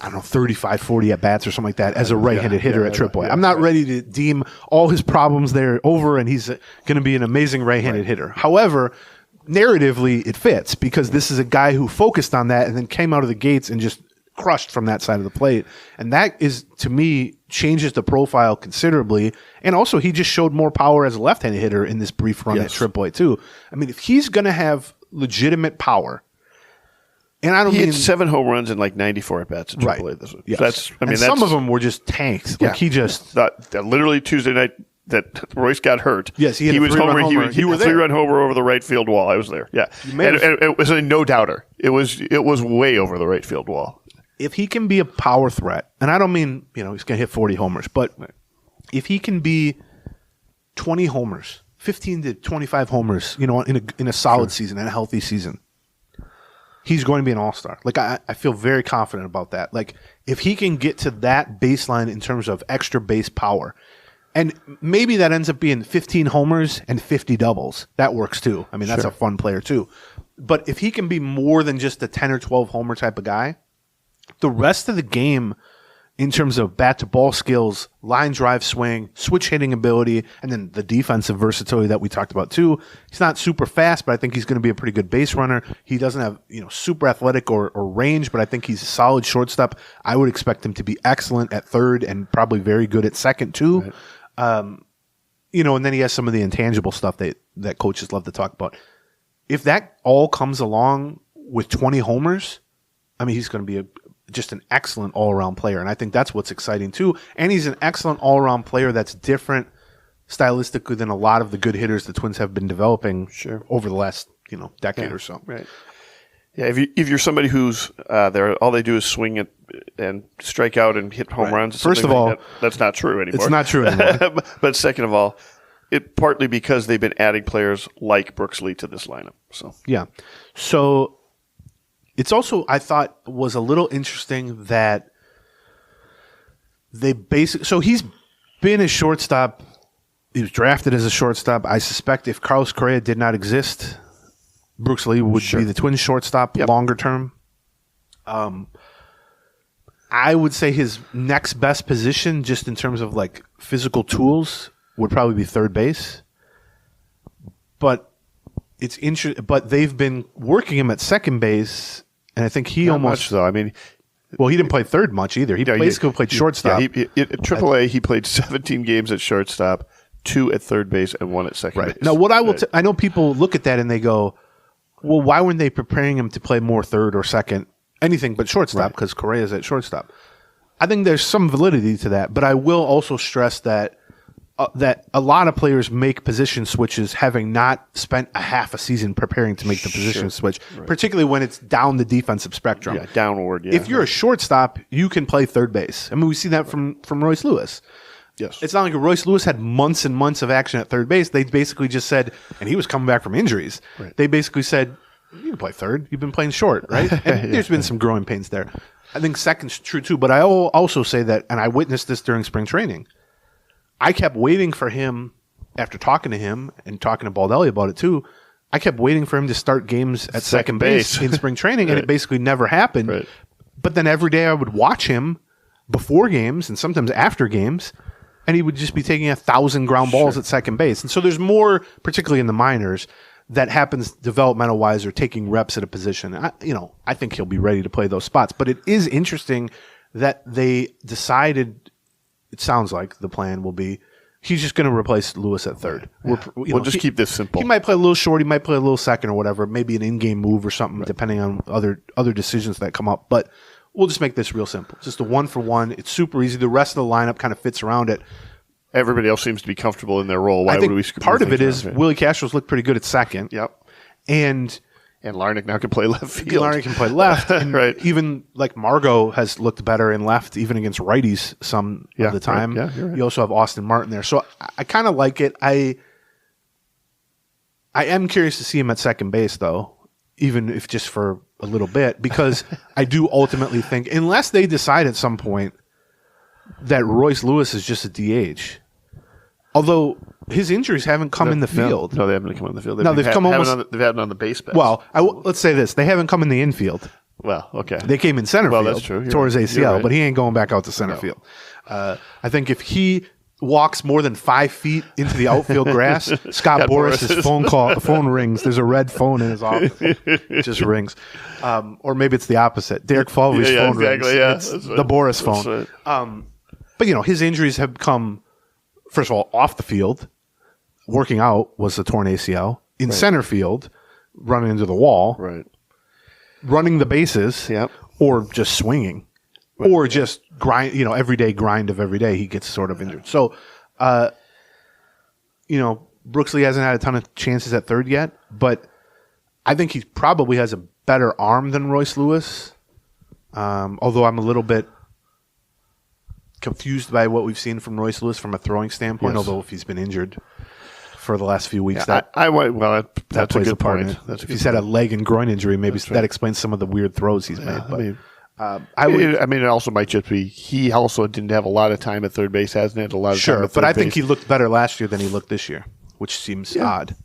I don't know, 35, 40 at-bats or something like that as a right-handed hitter at AAA. I'm not right. ready to deem all his problems there over, and he's going to be an amazing right-handed hitter. However, narratively, it fits because this is a guy who focused on that and then came out of the gates and just crushed from that side of the plate. And that is, to me, changes the profile considerably. And also, he just showed more power as a left-handed hitter in this brief run at AAA, too. I mean, if he's going to have legitimate power, and I don't he mean had 7 home runs and like 94 at bats in AAA this week. Yes. Some of them were just tanks. Like he just that literally Tuesday night that Royce got hurt. Yes, he had a was three-run homer. homer. He You were was there. 3-run homer over the right field wall. I was there. Yeah, and it was a no doubter. It was way over the right field wall. If he can be a power threat, and I don't mean he's going to hit 40 homers, but if he can be 20 homers, 15 to 25 homers, in a solid season, in a healthy season, he's going to be an all-star. Like, I feel very confident about that. Like, if he can get to that baseline in terms of extra base power, and maybe that ends up being 15 homers and 50 doubles. That works, too. I mean, that's a fun player, too. But if he can be more than just a 10 or 12 homer type of guy, the rest of the game in terms of bat-to-ball skills, line drive swing, switch hitting ability, and then the defensive versatility that we talked about too. He's not super fast, but I think he's going to be a pretty good base runner. He doesn't have super athletic or range, but I think he's a solid shortstop. I would expect him to be excellent at third and probably very good at second too. Right. And then he has some of the intangible stuff that coaches love to talk about. If that all comes along with 20 homers, I mean, he's going to be just an excellent all-around player, and I think that's what's exciting too. And he's an excellent all-around player that's different stylistically than a lot of the good hitters the Twins have been developing over the last decade or so. Right. Yeah. If you're somebody who's there, all they do is swing it and strike out and hit home runs. First of all, that's not true anymore. It's not true anymore. But second of all, it partly because they've been adding players like Brooks Lee to this lineup. So it's also, I thought, was a little interesting that so he's been a shortstop. He was drafted as a shortstop. I suspect if Carlos Correa did not exist, Brooks Lee would be the Twins shortstop longer term. I would say his next best position, just in terms of like physical tools, would probably be third base. But it's interesting. But they've been working him at second base. And I think he Not almost much, though. I mean, he didn't play third much either. He basically played shortstop. At AAA, he played 17 games at shortstop, 2 at third base, and 1 at second base. Now, what I will I know people look at that and they go, well, why weren't they preparing him to play more third or second, anything but shortstop, because Correa's at shortstop? I think there's some validity to that, but I will also stress that a lot of players make position switches having not spent a half a season preparing to make the position switch, particularly when it's down the defensive spectrum. Yeah, downward. Yeah. If you're a shortstop, you can play third base. I mean, we see that from Royce Lewis. Yes. It's not like Royce Lewis had months and months of action at third base. They basically just said, and he was coming back from injuries. Right. They basically said, you can play third. You've been playing short, right? And there's been some growing pains there. I think second's true too, but I will also say that, and I witnessed this during spring training, I kept waiting for him, after talking to him and talking to Baldelli about it too, I kept waiting for him to start games at second base in spring training, and it basically never happened. Right. But then every day I would watch him before games and sometimes after games, and he would just be taking 1,000 ground balls at second base. And so there's more, particularly in the minors, that happens developmental-wise or taking reps at a position. I think he'll be ready to play those spots. But it is interesting that they decided, it sounds like the plan will be, he's just going to replace Lewis at third. Yeah. We'll just keep this simple. He might play a little short. He might play a little second or whatever. Maybe an in-game move or something, depending on other decisions that come up. But we'll just make this real simple. Just a 1-for-1. It's super easy. The rest of the lineup kind of fits around it. Everybody else seems to be comfortable in their role. Why would we? Part of it is Willie Castro's looked pretty good at second. Yep. And Larnach now can play left field. Larnach can play left. And even like Margot has looked better in left, even against righties some of the time. Right. Yeah, You also have Austin Martin there. So I kind of like it. I am curious to see him at second base, though, even if just for a little bit, because I do ultimately think, unless they decide at some point that Royce Lewis is just a DH, although his injuries haven't come in the field. No, they haven't come in the field. They've come almost. They've had it on the base pass. Well, let's say this: they haven't come in the infield. Well, okay. They came in center field. That's true. Tore his ACL, right. but he ain't going back out to center field. I think if he walks more than 5 feet into the outfield grass, Scott Boris's phone rings. There's a red phone in his office. It just rings. Or maybe it's the opposite. Derek Falvey's phone rings. Yeah. It's the Boris phone. Right. But, his injuries have come, first of all, off the field. Working out was a torn ACL. In center field, running into the wall. Right. Running the bases. Yep. Or just swinging. Right. Or just grind, everyday grind of every day, he gets sort of injured. So, Brooksley hasn't had a ton of chances at third yet, but I think he probably has a better arm than Royce Lewis. Although I'm a little bit confused by what we've seen from Royce Lewis from a throwing standpoint, although if he's been injured for the last few weeks, that's that plays a a good part. point. If he's had a leg and groin injury, maybe that explains some of the weird throws he's made. But it also might just be he also didn't have a lot of time at third base, hasn't had a lot of time at third base. But I think he looked better last year than he looked this year, which seems odd,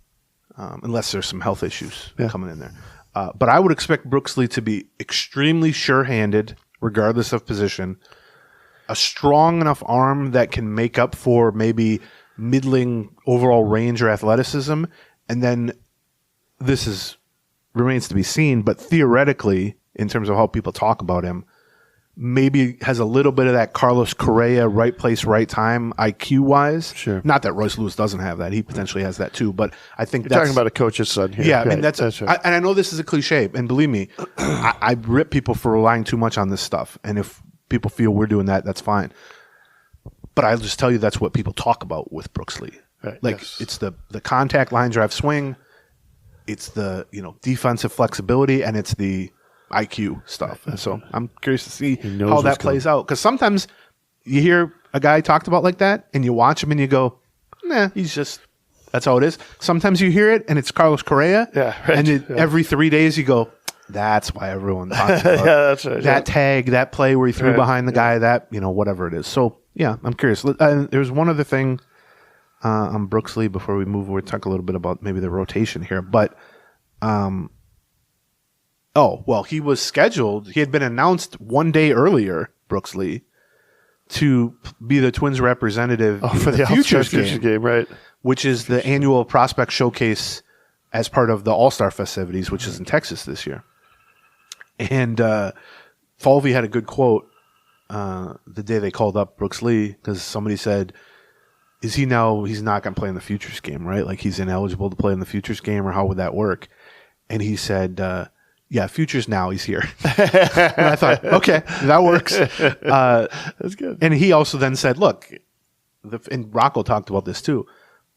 unless there's some health issues coming in there. But I would expect Brooksley to be extremely sure-handed, regardless of position, a strong enough arm that can make up for maybe middling overall range or athleticism, and then remains to be seen, but theoretically, in terms of how people talk about him, maybe has a little bit of that Carlos Correa right place, right time IQ-wise. Sure. Not that Royce Lewis doesn't have that. He potentially has that too, but I think You're talking about a coach's son here. Yeah, right. that's right. And I know this is a cliche, and believe me, I rip people for relying too much on this stuff, and if people feel we're doing that, that's fine. But I'll just tell you that's what people talk about with Brooksley. Right. It's the contact line drive swing, it's the defensive flexibility, and it's the IQ stuff. And so I'm curious to see how that plays out. Because sometimes you hear a guy talked about like that, and you watch him and you go, nah, that's how it is. Sometimes you hear it and it's Carlos Correa. Yeah, right. And every 3 days you go, that's why everyone talks about that's right, that tag, that play where he threw behind the guy, that, whatever it is. So, yeah, I'm curious. There's one other thing on Brooksley before we move. We'll talk a little bit about maybe the rotation here. But, he was scheduled. He had been announced 1 day earlier, Brooksley, to be the Twins representative for the Futures game, right? Which is the annual prospect showcase as part of the All-Star festivities, which is in Texas this year. And Falvey had a good quote the day they called up Brooks Lee, because somebody said, he's not going to play in the Futures game, right? Like he's ineligible to play in the Futures game, or how would that work? And he said, Futures now, he's here. And I thought, okay, that works. That's good. And he also then said, look, and Rocco talked about this too,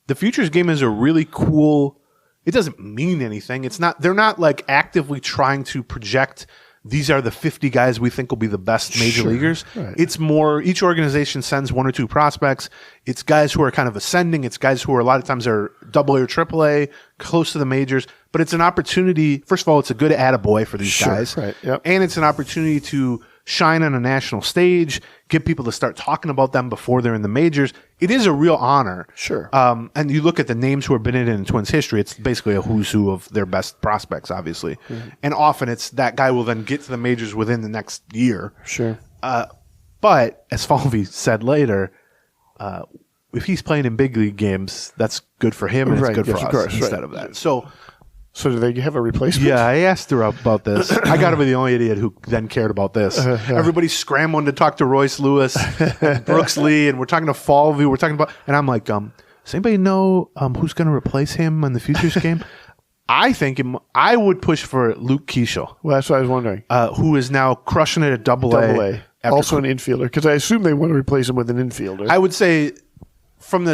the Futures game is a really cool, it doesn't mean anything. They're not like actively trying to project these are the 50 guys we think will be the best major leaguers. Right. It's more, each organization sends 1 or 2 prospects. It's guys who are kind of ascending. It's guys who are a lot of times are AA or AAA, close to the majors. But it's an opportunity. First of all, it's a good attaboy for these guys. Right. Yep. And it's an opportunity to shine on a national stage, get people to start talking about them before they're in the majors. It is a real honor. Sure. And you look at the names who have been in Twins history, it's basically a who's who of their best prospects, obviously. Mm-hmm. And often it's that guy will then get to the majors within the next year. Sure. But as Falvey said later, if he's playing in big league games, that's good for him and it's good for us instead of that. So do they have a replacement? Yeah, I asked her about this. I got to be the only idiot who then cared about this. Everybody's scrambling to talk to Royce Lewis and Brooks Lee, and we're talking to Falvey. We're talking about, and I'm like, does anybody know who's going to replace him in the Futures game? I would push for Luke Keishel. Well, that's what I was wondering. Who is now crushing it at AA. Also an infielder, because I assume they want to replace him with an infielder. I would say, from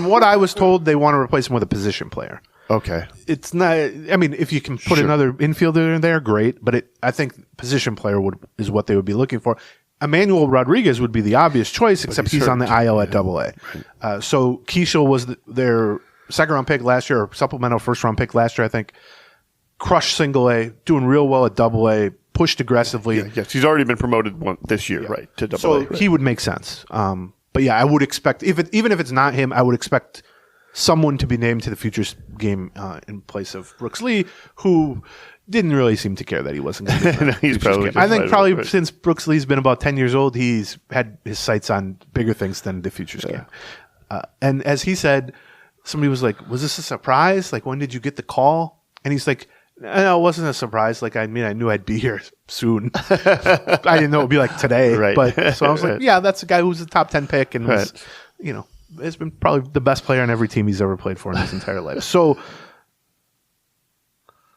what I was told, they want to replace him with a position player. Okay. It's not. I mean, if you can put another infielder in there, great. But I think position player is what they would be looking for. Emmanuel Rodriguez would be the obvious choice, except he's on the IL at AA. Right. So Keishel was their second-round pick last year, or supplemental first-round pick last year, I think. Crushed single A, doing real well at AA, pushed aggressively. Yes, he's already been promoted this year, right, to AA. So he would make sense. But yeah, I would expect, even if it's not him, I would expect someone to be named to the Futures game in place of Brooks Lee, who didn't really seem to care that he wasn't going to be. No, he's probably I think just probably right. since Brooks Lee's been about 10 years old, he's had his sights on bigger things than the Futures game. And as he said, somebody was like, was this a surprise? Like, when did you get the call? And he's like, no, it wasn't a surprise. Like, I mean, I knew I'd be here soon. I didn't know it would be like today. Right. But so I was like, yeah, that's a guy who's a top 10 pick and was, you know, has been probably the best player on every team he's ever played for in his entire life. So,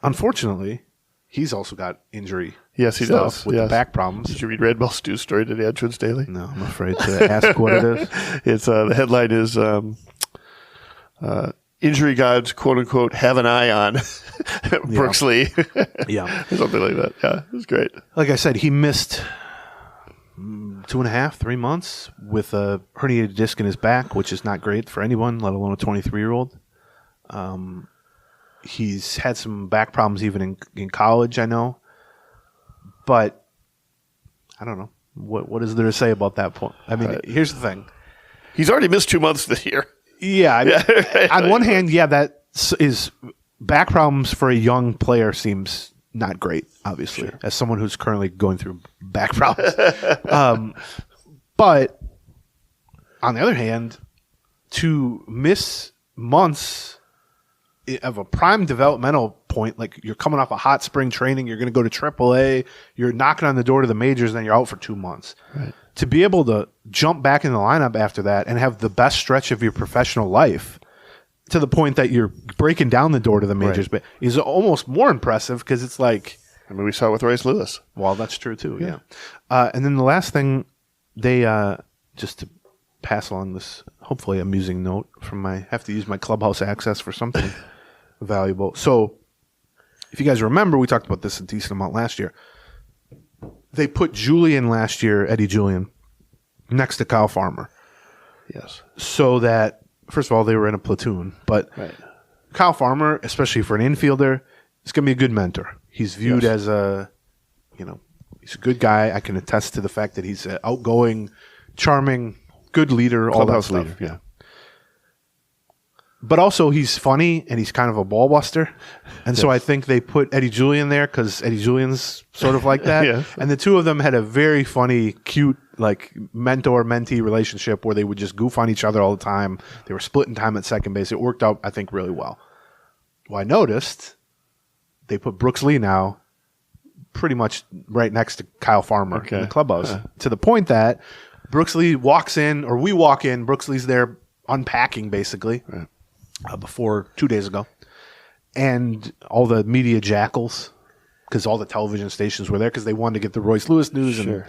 unfortunately, he's also got injury. Yes, he stuff does. with the back problems. Did you read Red Ball Stew's story today on Twins Daily? No, I'm afraid to ask what it is. It's the headline is injury gods, quote unquote, have an eye on Brooks Lee. Yeah, something like that. Yeah, it was great. Like I said, he missed 2.5, 3 months with a herniated disc in his back, which is not great for anyone, let alone a 23-year-old. He's had some back problems even in college, I know. But I don't know. What is there to say about that point? I mean, here's the thing. He's already missed 2 months this year. Yeah. I mean, on one hand, yeah, that is back problems for a young player seems not great, obviously, as someone who's currently going through back problems. But on the other hand, to miss months of a prime developmental point, like you're coming off a hot spring training, you're going to go to AAA, you're knocking on the door to the majors, and then you're out for 2 months. Right. To be able to jump back in the lineup after that and have the best stretch of your professional life to the point that you're breaking down the door to the majors, but is almost more impressive because it's like, I mean, we saw it with Royce Lewis. Well, that's true too. Yeah. And then the last thing, they just to pass along this hopefully amusing note from my have to use my clubhouse access for something valuable. So, if you guys remember, we talked about this a decent amount last year. They put Julian last year, Eddie Julian, next to Kyle Farmer. Yes. So that, first of all, they were in a platoon. But Kyle Farmer, especially for an infielder, is going to be a good mentor. He's viewed as a, he's a good guy. I can attest to the fact that he's an outgoing, charming, good leader, all that stuff. Leader, yeah. But also, he's funny, and he's kind of a ball buster. And so I think they put Eddie Julian there because Eddie Julian's sort of like that. And the two of them had a very funny, cute, like mentor-mentee relationship where they would just goof on each other all the time. They were splitting time at second base. It worked out, I think, really well. Well, I noticed they put Brooks Lee now pretty much right next to Kyle Farmer in the clubhouse to the point that Brooks Lee walks in, or we walk in, Brooks Lee's there unpacking, basically. Before 2 days ago, and all the media jackals, because all the television stations were there because they wanted to get the Royce Lewis news and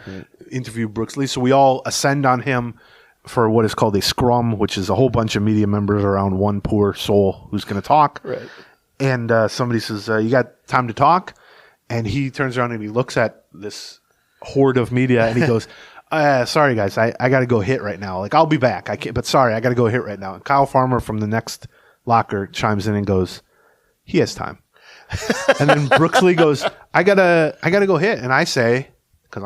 interview Brooks Lee. So we all ascend on him for what is called a scrum, which is a whole bunch of media members around one poor soul who's going to talk. Right. And somebody says, "You got time to talk?" And he turns around and he looks at this horde of media and he goes, "Sorry guys, I got to go hit right now. Like I'll be back. I can't, but sorry, I got to go hit right now." And Kyle Farmer from the next locker chimes in and goes, "He has time." And then Brooks Lee goes, I gotta go hit. And I say, because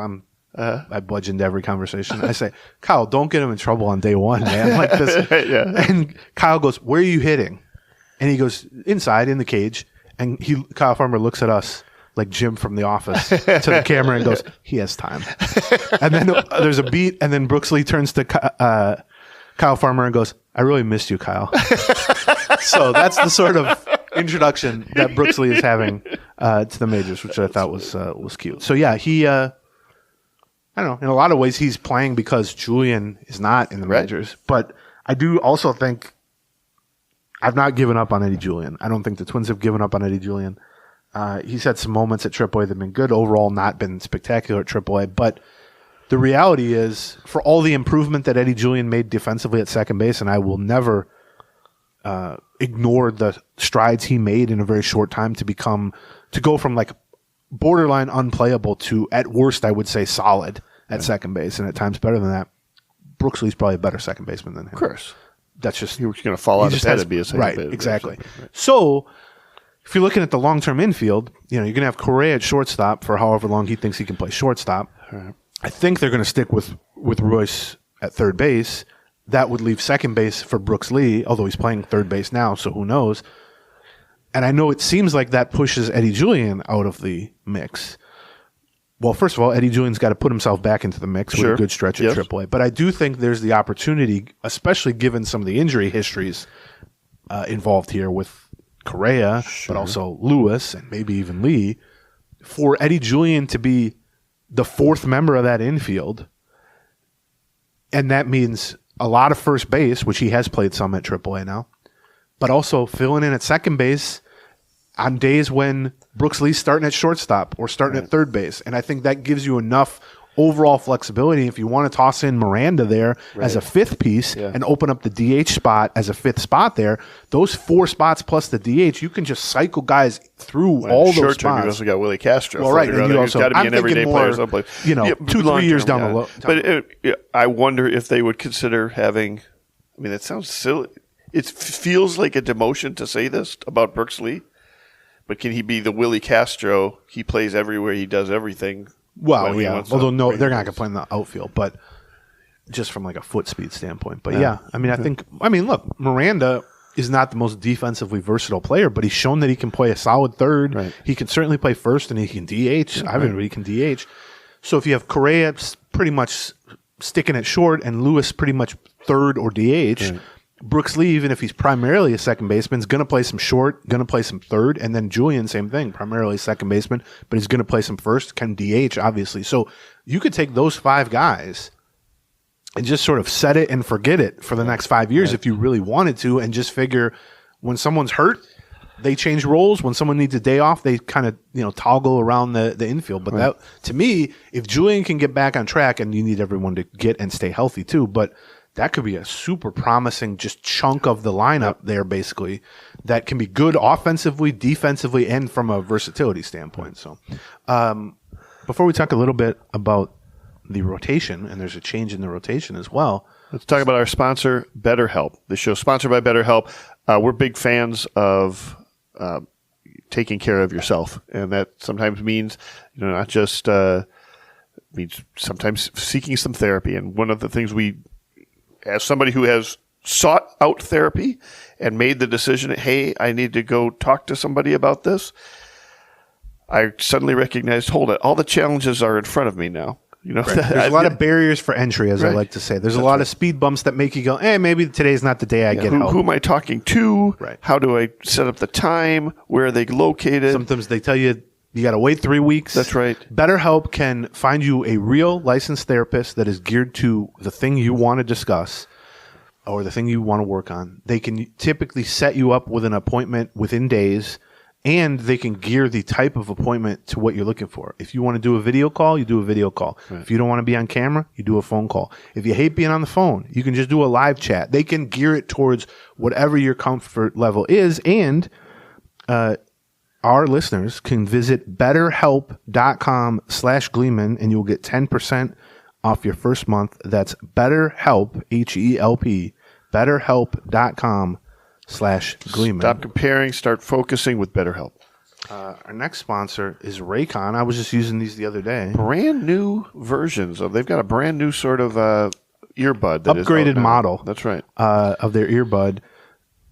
I budge into every conversation, I say, "Kyle, don't get him in trouble on day one, man." Like this. And Kyle goes, "Where are you hitting?" And he goes, "Inside in the cage." And Kyle Farmer looks at us like Jim from The Office to the camera and goes, "He has time." And then there's a beat, and then Brooks Lee turns to Kyle Farmer and goes, "I really missed you, Kyle." So that's the sort of introduction that Brooks Lee is having to the majors, which I thought was cute. So yeah, he I don't know, in a lot of ways he's playing because Julian is not in the majors. But I do also think I've not given up on Eddie Julian. I don't think the Twins have given up on Eddie Julian. He's had some moments at AAA that have been good. Overall, not been spectacular at AAA. But the reality is, for all the improvement that Eddie Julian made defensively at second base, and I will never ignore the strides he made in a very short time to go from like borderline unplayable to, at worst, I would say solid at second base, and at times better than that. Brooks Lee's probably a better second baseman than him. Of course. That's just... You're going to fall out of bed and be a second baseman. Right, exactly. Right. So... if you're looking at the long-term infield, you're going to have Correa at shortstop for however long he thinks he can play shortstop. Right. I think they're going to stick with Royce at third base. That would leave second base for Brooks Lee, although he's playing third base now, so who knows. And I know it seems like that pushes Eddie Julian out of the mix. Well, first of all, Eddie Julian's got to put himself back into the mix with a good stretch at AAA. But I do think there's the opportunity, especially given some of the injury histories involved here with Correa, but also Lewis and maybe even Lee, for Eddie Julian to be the fourth member of that infield. And that means a lot of first base, which he has played some at AAA now, but also filling in at second base on days when Brooks Lee's starting at shortstop or starting at third base. And I think that gives you enough overall flexibility. If you want to toss in Miranda there as a fifth piece and open up the DH spot as a fifth spot there, those 4 spots plus the DH, you can just cycle guys through all those short spots. Term, you also got Willie Castro. Well, right. And you also, got to be an everyday player someplace. 2-3 years down the road. But I wonder if they would consider having, I mean, it sounds silly. It feels like a demotion to say this about Brooks Lee. But can he be the Willie Castro? He plays everywhere. He does everything. Well, yeah. Although no, they're not going to play in the outfield, but just from like a foot speed standpoint. But I mean, look, Miranda is not the most defensively versatile player, but he's shown that he can play a solid third. Right. He can certainly play first, and he can DH. I mean, he can DH. So if you have Correa pretty much sticking it short and Lewis pretty much third or DH. Brooks Lee, even if he's primarily a second baseman, is going to play some short, going to play some third, and then Julian, same thing, primarily second baseman, but he's going to play some first, can DH, obviously. So you could take those 5 guys and just sort of set it and forget it for the next 5 years if you really wanted to, and just figure when someone's hurt, they change roles. When someone needs a day off, they kind of toggle around the infield. But that, to me, if Julian can get back on track, and you need everyone to get and stay healthy too, but that could be a super promising just chunk of the lineup there, basically, that can be good offensively, defensively, and from a versatility standpoint. So before we talk a little bit about the rotation, and there's a change in the rotation as well. Let's talk about our sponsor, BetterHelp. The show's sponsored by BetterHelp. We're big fans of taking care of yourself, and that sometimes means not just means sometimes seeking some therapy. And one of the things as somebody who has sought out therapy and made the decision, hey, I need to go talk to somebody about this, I suddenly recognized, hold it, all the challenges are in front of me now. There's a lot of barriers for entry, as I like to say. There's a lot of speed bumps that make you go, maybe today's not the day I get help. Who am I talking to? Right. How do I set up the time? Where are they located? Sometimes they tell you got to wait 3 weeks. That's right. BetterHelp can find you a real licensed therapist that is geared to the thing you want to discuss or the thing you want to work on. They can typically set you up with an appointment within days, and they can gear the type of appointment to what you're looking for. If you want to do a video call, you do a video call. Right. If you don't want to be on camera, you do a phone call. If you hate being on the phone, you can just do a live chat. They can gear it towards whatever your comfort level is, and our listeners can visit betterhelp.com/Gleeman, and you'll get 10% off your first month. That's BetterHelp, HELP, betterhelp.com/Gleeman. Stop comparing, start focusing with BetterHelp. Our next sponsor is Raycon. I was just using these the other day. Brand new versions they've got a brand new sort of earbud. That upgraded model. That's right. Of their earbud.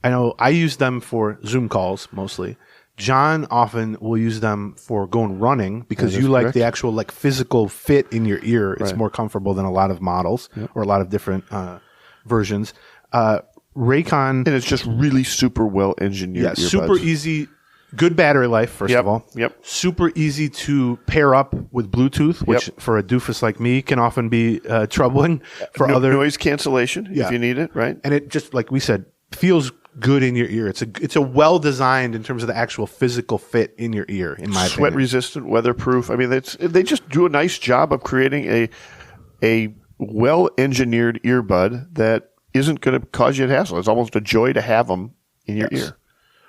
I know I use them for Zoom calls mostly. John often will use them for going running because you like the actual physical fit in your ear. It's more comfortable than a lot of models or a lot of different versions. Raycon. And it's just really super well engineered. Yeah, super easy. Good battery life, first of all. Yep. Super easy to pair up with Bluetooth, which for a doofus like me can often be troubling. For other noise cancellation if you need it, right? And it just, like we said, feels good in your ear. It's a well designed in terms of the actual physical fit in your ear. In my opinion, sweat resistant, weatherproof. I mean, they just do a nice job of creating a well engineered earbud that isn't going to cause you a hassle. It's almost a joy to have them in your ear.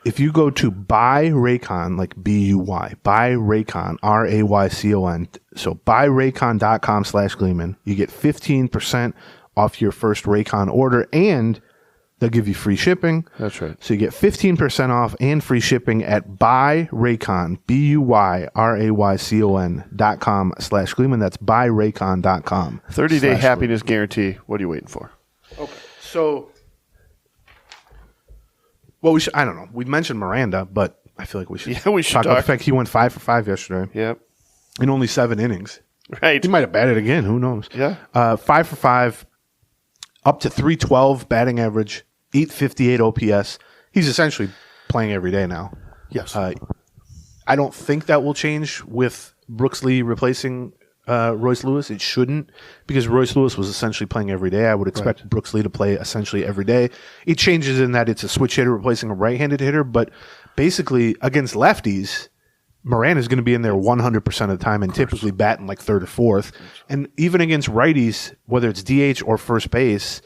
If you go to buy Raycon, like BUY, buy Raycon, RAYCON, so buyraycon.com/Gleeman, you get 15% off your first Raycon order, and they'll give you free shipping. That's right. So you get 15% off and free shipping at buyraycon, BUYRAYCON.com/Gleeman. That's buyraycon.com. 30-day happiness guarantee. What are you waiting for? Okay. So, well, I don't know. We mentioned Miranda, but I feel like we should. Yeah, we should talk about talk. the fact he went 5 for 5 yesterday Yep. in only 7 innings. Right. He might have batted again. Who knows? Yeah. 5 for 5, up to 312 batting average, 858 OPS. He's essentially playing every day now. Yes. I don't think that will change with Brooks Lee replacing Royce Lewis. It shouldn't, because Royce Lewis was essentially playing every day. I would expect Brooks Lee to play essentially every day. It changes in that it's a switch hitter replacing a right-handed hitter, but basically against lefties, Miranda is going to be in there 100% of the time and typically batting like third or fourth. And even against righties, whether it's DH or first base,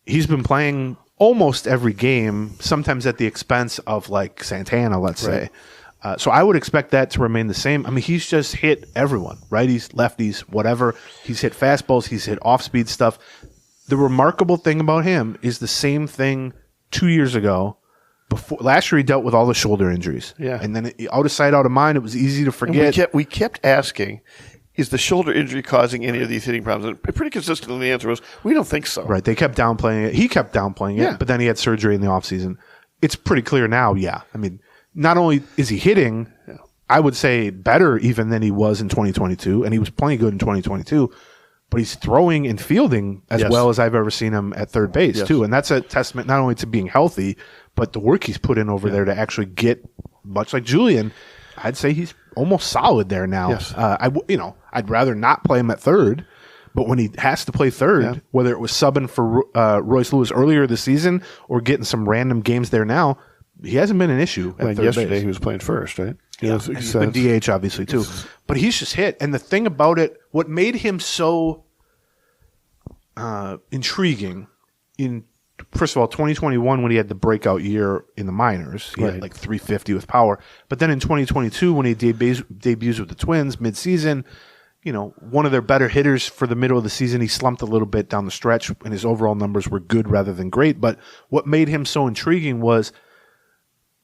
he's been playing almost every game, sometimes at the expense of like Santana, let's say. So I would expect that to remain the same. I mean, he's just hit everyone, righties, lefties, whatever. He's hit fastballs. He's hit off-speed stuff. The remarkable thing about him is the same thing 2 years ago. Last year, he dealt with all the shoulder injuries. Yeah. And then out of sight, out of mind, it was easy to forget. We kept asking, is the shoulder injury causing any of these hitting problems? And pretty consistently, the answer was, we don't think so. Right. They kept downplaying it. He kept downplaying it, but then he had surgery in the offseason. It's pretty clear now, yeah. I mean, not only is he hitting, I would say better even than he was in 2022, and he was playing good in 2022, but he's throwing and fielding as well as I've ever seen him at third base, too. And that's a testament not only to being healthy, but the work he's put in over there to actually get, much like Julian, I'd say he's almost solid there now. Yes. I'd rather not play him at third, but when he has to play third, whether it was subbing for Royce Lewis earlier this season or getting some random games there now, he hasn't been an issue at third yesterday base. He was playing first, right? Yeah, and he's been DH obviously too. But he's just hit. And the thing about it, what made him so intriguing in, first of all, 2021 when he had the breakout year in the minors, he had like 350 with power. But then in 2022 when he debuts with the Twins midseason, one of their better hitters for the middle of the season, he slumped a little bit down the stretch, and his overall numbers were good rather than great. But what made him so intriguing was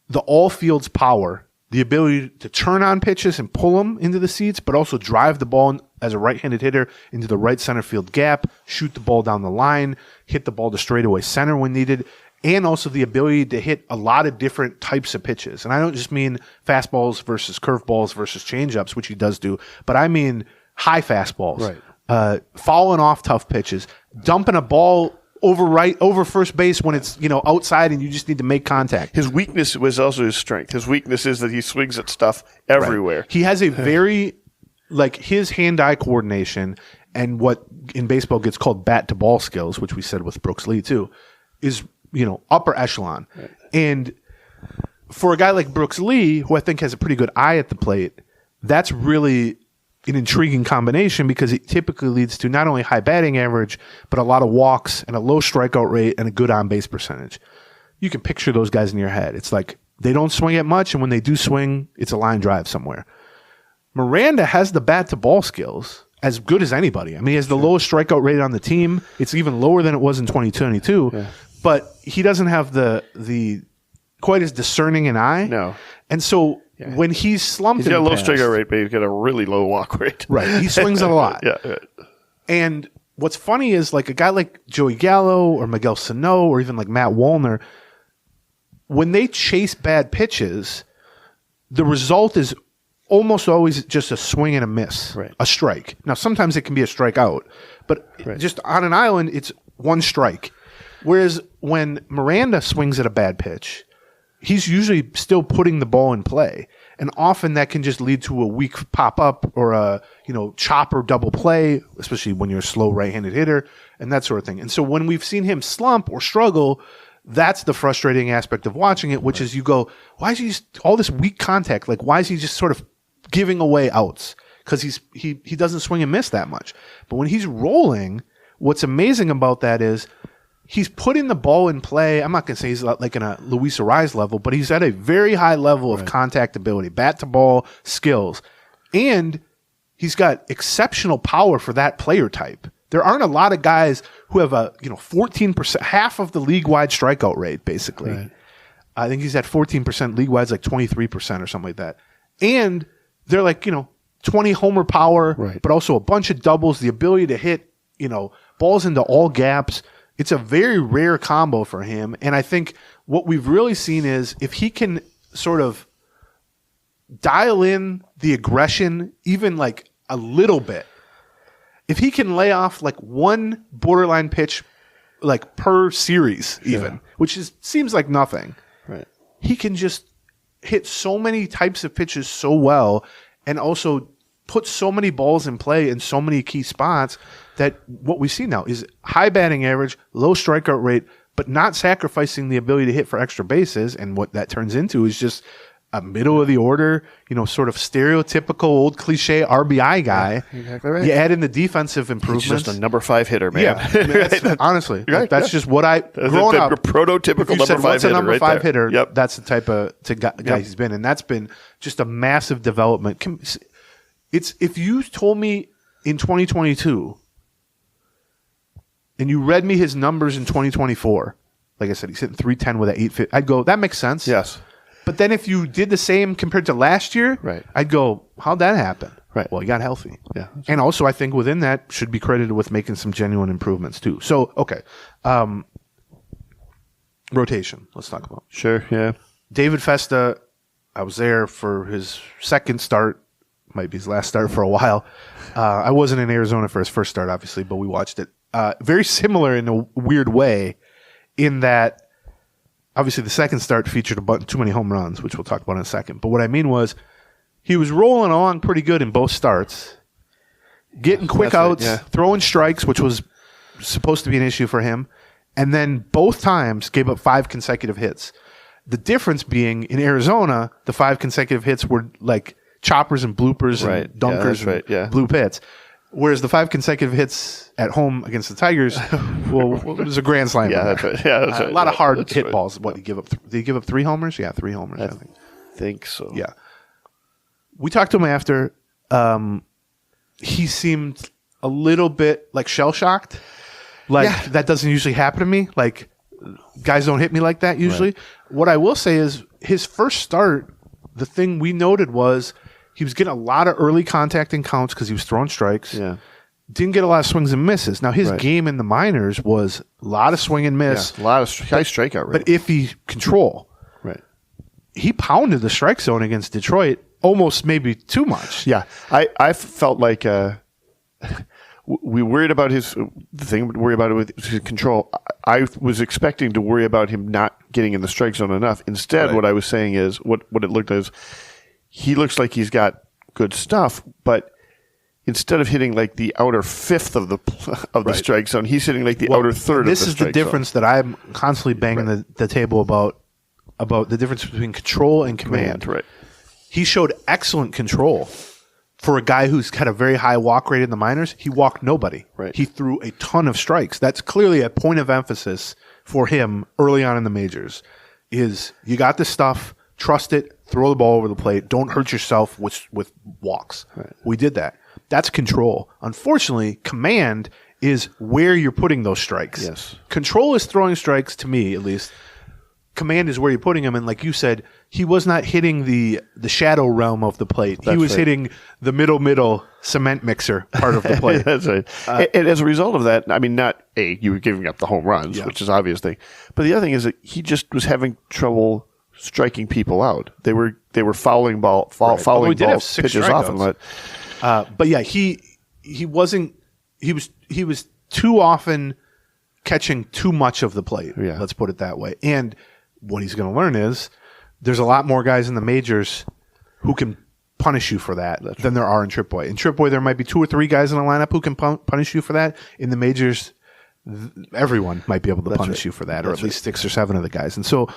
the all fields power, the ability to turn on pitches and pull them into the seats, but also drive the ball as a right-handed hitter into the right center field gap, shoot the ball down the line, hit the ball to straightaway center when needed, and also the ability to hit a lot of different types of pitches. And I don't just mean fastballs versus curveballs versus changeups, which he does do, but I mean high fastballs, falling off tough pitches, dumping a ball over first base when it's outside and you just need to make contact. His weakness was also his strength. His weakness is that he swings at stuff everywhere. He has a very his hand-eye coordination and what in baseball gets called bat-to-ball skills, which we said with Brooks Lee too, is upper echelon. Right. And for a guy like Brooks Lee, who I think has a pretty good eye at the plate, that's really an intriguing combination because it typically leads to not only high batting average, but a lot of walks and a low strikeout rate and a good on-base percentage. You can picture those guys in your head. It's like they don't swing it much, and when they do swing, it's a line drive somewhere. Miranda has the bat-to-ball skills as good as anybody. I mean, he has the lowest strikeout rate on the team. It's even lower than it was in 2022, but he doesn't have the quite as discerning an eye. No. And so when he's slumped, he's got a low strikeout rate, but he's got a really low walk rate. Right. He swings it a lot. And what's funny is like a guy like Joey Gallo or Miguel Sano or even like Matt Wallner, when they chase bad pitches, the result is almost always just a swing and a miss, a strike. Now, sometimes it can be a strikeout, but just on an island, it's one strike. Whereas when Miranda swings at a bad pitch, he's usually still putting the ball in play. And often that can just lead to a weak pop-up or a chop or double play, especially when you're a slow right-handed hitter and that sort of thing. And so when we've seen him slump or struggle, that's the frustrating aspect of watching it, which is you go, why is he just all this weak contact? Like, why is he just sort of giving away outs? Because he doesn't swing and miss that much. But when he's rolling, what's amazing about that is he's putting the ball in play. I'm not going to say he's like in a Luis Ariz level, but he's at a very high level of contact ability, bat to ball skills. And he's got exceptional power for that player type. There aren't a lot of guys who have a 14%, half of the league-wide strikeout rate, basically. Right. I think he's at 14%, league-wide is like 23% or something like that. And they're like, 20 homer power, but also a bunch of doubles, the ability to hit, balls into all gaps. It's a very rare combo for him. And I think what we've really seen is if he can sort of dial in the aggression even like a little bit. If he can lay off like one borderline pitch like per series even, which seems like nothing. Right. He can just hit so many types of pitches so well and also put so many balls in play in so many key spots that what we see now is high batting average, low strikeout rate, but not sacrificing the ability to hit for extra bases. And what that turns into is just a middle of the order, sort of stereotypical old cliche RBI guy. Yeah, exactly right. You add in the defensive improvements. He's just a number 5 hitter, man. Yeah, I mean, honestly, right, that's just what I growing up. Prototypical If you said, number 5 what's a hitter. number right 5 there. hitter? Yep. That's the type of guy he's been, and that's been just a massive development. It's if you told me in 2022, and you read me his numbers in 2024, like I said, he's hitting 310 with an 850. I'd go, that makes sense. Yes. But then if you did the same compared to last year, right. I'd go, how'd that happen? Right. Well, he got healthy. Yeah. And also, I think within that should be credited with making some genuine improvements too. So, okay. Rotation. Let's talk about. Sure. Yeah. David Festa, I was there for his second start. Might be his last start for a while. I wasn't in Arizona for his first start, obviously, but we watched it. Very similar in a weird way in that obviously the second start featured too many home runs, which we'll talk about in a second. But what I mean was he was rolling along pretty good in both starts, getting quick outs, throwing strikes, which was supposed to be an issue for him, and then both times gave up 5 consecutive hits. The difference being in Arizona, the 5 consecutive hits were like choppers and bloopers and dunkers and blue pits. Whereas the 5 consecutive hits at home against the Tigers, well, it was a grand slam. Yeah, that's right. Yeah, that's right. A lot of hard hit balls. What did he give up? Did he give up 3 homers? Yeah, 3 homers. I think so. Yeah. We talked to him after. He seemed a little bit like shell shocked. Like that doesn't usually happen to me. Like guys don't hit me like that usually. Right. What I will say is his first start, the thing we noted was he was getting a lot of early contact and counts because he was throwing strikes. Yeah. Didn't get a lot of swings and misses. Now, his game in the minors was a lot of swing and miss. Yeah, a lot of high strikeout rate. But iffy control. Right. He pounded the strike zone against Detroit almost maybe too much. Yeah. I felt like we worried about the thing, worry about it with his control. I was expecting to worry about him not getting in the strike zone enough. Instead, what I was saying is, what it looked as, he looks like he's got good stuff, but instead of hitting like the outer fifth of the strike zone, he's hitting like the outer third of the strike zone. This is the difference that I'm constantly banging the table about the difference between control and command. Right. He showed excellent control for a guy who's had a very high walk rate in the minors. He walked nobody. Right. He threw a ton of strikes. That's clearly a point of emphasis for him early on in the majors is you got this stuff, trust it, throw the ball over the plate, don't hurt yourself with walks. Right. We did that. That's control. Unfortunately, command is where you're putting those strikes. Yes. Control is throwing strikes, to me at least. Command is where you're putting them. And like you said, he was not hitting the shadow realm of the plate. He was hitting the middle cement mixer part of the plate. That's right. And as a result of that, I mean, not you were giving up the home runs, which is an obvious thing. But the other thing is that he just was having trouble striking people out. They were fouling ball pitches often. But yeah, he wasn't. He was too often catching too much of the plate. Yeah. Let's put it that way. And what he's going to learn is there's a lot more guys in the majors who can punish you for that than there are in AAA. In AAA, there might be 2 or 3 guys in the lineup who can punish you for that. In the majors, everyone might be able to punish you for that, or at least 6 or 7 of the guys. And so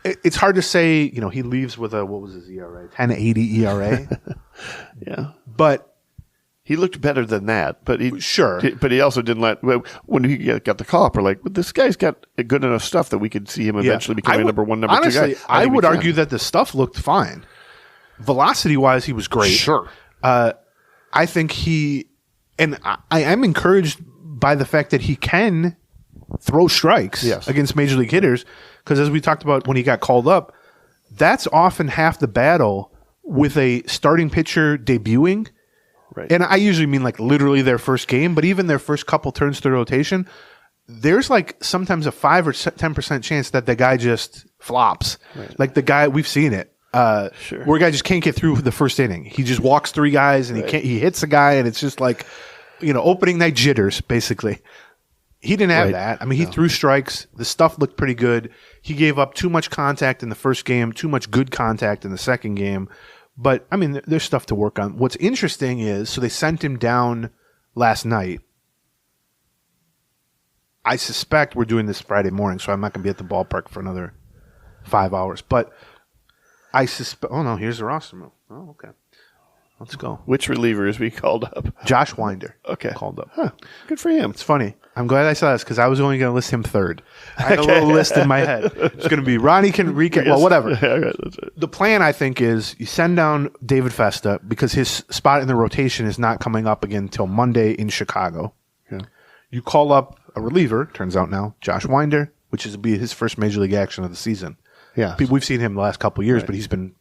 it's hard to say, he leaves with what was his ERA? 10.80 ERA. Yeah. But he looked better than that, but he also didn't when he got the call up, we're like, well, this guy's got good enough stuff that we could see him eventually becoming number 1, number 2 guy. I would argue that the stuff looked fine. Velocity-wise, he was great. Sure. I think I am encouraged by the fact that he can throw strikes against major league hitters, because as we talked about when he got called up, that's often half the battle with a starting pitcher debuting. Right. And I usually mean like literally their first game, but even their first couple turns through rotation, there's like sometimes a 5 or 10% chance that the guy just flops. Right. Like the guy, we've seen it. where a guy just can't get through the first inning. He just walks 3 guys and he hits a guy, and it's just like, opening night jitters, basically. He didn't have that. I mean, he threw strikes. The stuff looked pretty good. He gave up too much contact in the first game, too much good contact in the second game. But, I mean, there's stuff to work on. What's interesting is, so they sent him down last night. I suspect we're doing this Friday morning, so I'm not going to be at the ballpark for another 5 hours. But I suspect... Oh, no, here's the roster move. Oh, okay. Let's go. Which reliever is we called up? Josh Winder. Okay. Called up. Huh. Good for him. It's funny. I'm glad I saw this because I was only going to list him third. I had a little list in my head. It's going to be Ronnie Conrique. Well, whatever. The plan, I think, is you send down David Festa because his spot in the rotation is not coming up again until Monday in Chicago. Yeah. You call up a reliever, turns out now, Josh Winder, which is be his first major league action of the season. Yeah. We've seen him the last couple of years, but he's been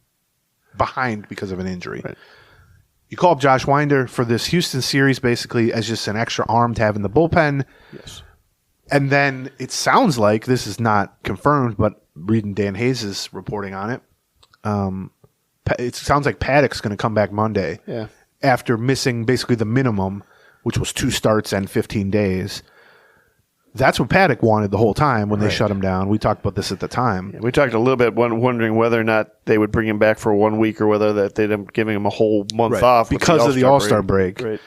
behind because of an injury. Right. You call up Josh Winder for this Houston series basically as just an extra arm to have in the bullpen. Yes. And then it sounds like, this is not confirmed, but reading Dan Hayes' reporting on it, it sounds like Paddack's going to come back Monday after missing basically the minimum, which was 2 starts and 15 days. That's what Paddack wanted the whole time when they shut him down. We talked about this at the time. Yeah, we talked a little bit wondering whether or not they would bring him back for 1 week or whether that they'd end up giving him a whole month off because of the All-Star break. Right.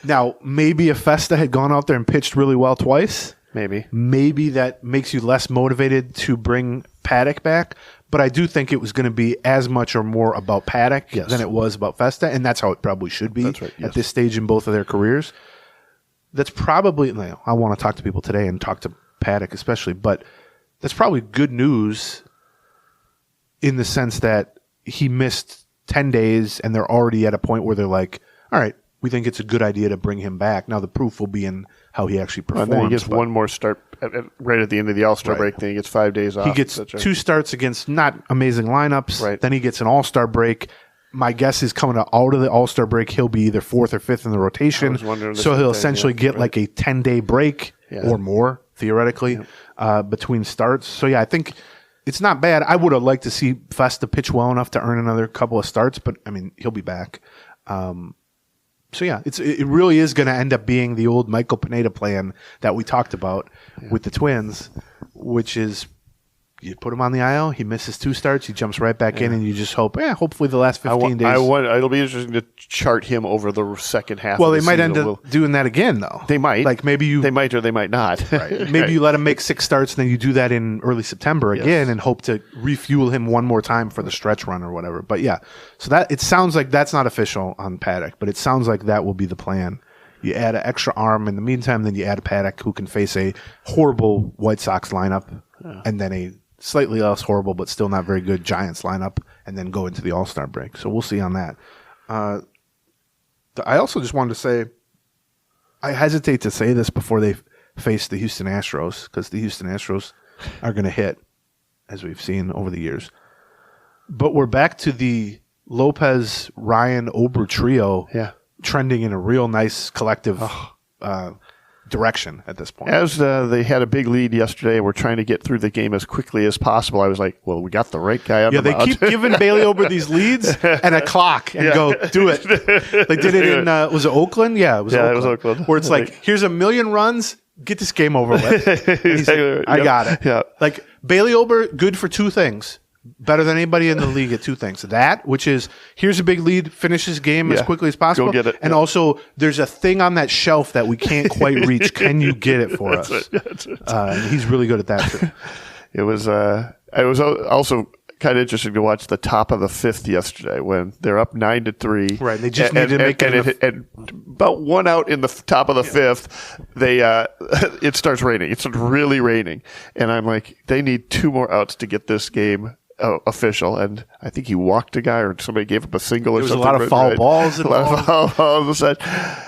Now, maybe if Festa had gone out there and pitched really well twice, maybe that makes you less motivated to bring Paddack back. But I do think it was going to be as much or more about Paddack than it was about Festa, and that's how it probably should be at this stage in both of their careers. That's probably, I want to talk to people today and talk to Paddack especially, but that's probably good news in the sense that he missed 10 days and they're already at a point where they're like, all right, we think it's a good idea to bring him back. Now the proof will be in how he actually performs. And then he gets one more start right at the end of the All-Star break, then he gets 5 days off. He gets 2 starts against not amazing lineups, then he gets an All-Star break. My guess is coming out of the All-Star break, he'll be either 4th or 5th in the rotation. So he'll essentially get like a 10-day break or more, theoretically, between starts. So, I think it's not bad. I would have liked to see Festa pitch well enough to earn another couple of starts, but, I mean, he'll be back. It really is going to end up being the old Michael Pineda plan that we talked about with the Twins, which is you put him on the IL, he misses 2 starts, he jumps right back in, and you just hope, hopefully the last 15 days. It'll be interesting to chart him over the second half. Well, of the they might season. end up doing that again, though. They might. Like maybe they might or they might not. Right. Maybe you let him make 6 starts, and then you do that in early September again, and hope to refuel him one more time for the stretch run or whatever. But so that it sounds like that's not official on Paddack, but it sounds like that will be the plan. You add an extra arm in the meantime, then you add a Paddack who can face a horrible White Sox lineup, and then a slightly less horrible but still not very good Giants lineup, and then go into the All-Star break. So we'll see on that. I also just wanted to say, I hesitate to say this before they face the Houston Astros, because the Houston Astros are going to hit, as we've seen over the years. But we're back to the Lopez, Ryan, Ober trio trending in a real nice collective direction at this point. As they had a big lead yesterday and we're trying to get through the game as quickly as possible, I was like, well, we got the right guy on the mound. They keep giving Bailey Ober these leads and a clock and go, do it. They did it in, was it Oakland? Yeah, it was Oakland. Where it's like, here's 1 million runs, get this game over with. He's like, I got it. Yeah. Like, Bailey Ober, good for 2 things. Better than anybody in the league at 2 things. That, which is, here's a big lead, finish this game as quickly as possible. Go get it. And also, there's a thing on that shelf that we can't quite reach. Can you get it for us? And he's really good at that, too. It was also kind of interesting to watch the top of the 5th yesterday when they're up 9-3. Right. They just needed to make it. And about 1 out in the top of the 5th, it starts raining. It starts really raining. And I'm like, they need 2 more outs to get this game official, and I think he walked a guy or somebody gave up a single or something. There was a lot of foul balls involved. A lot of foul balls.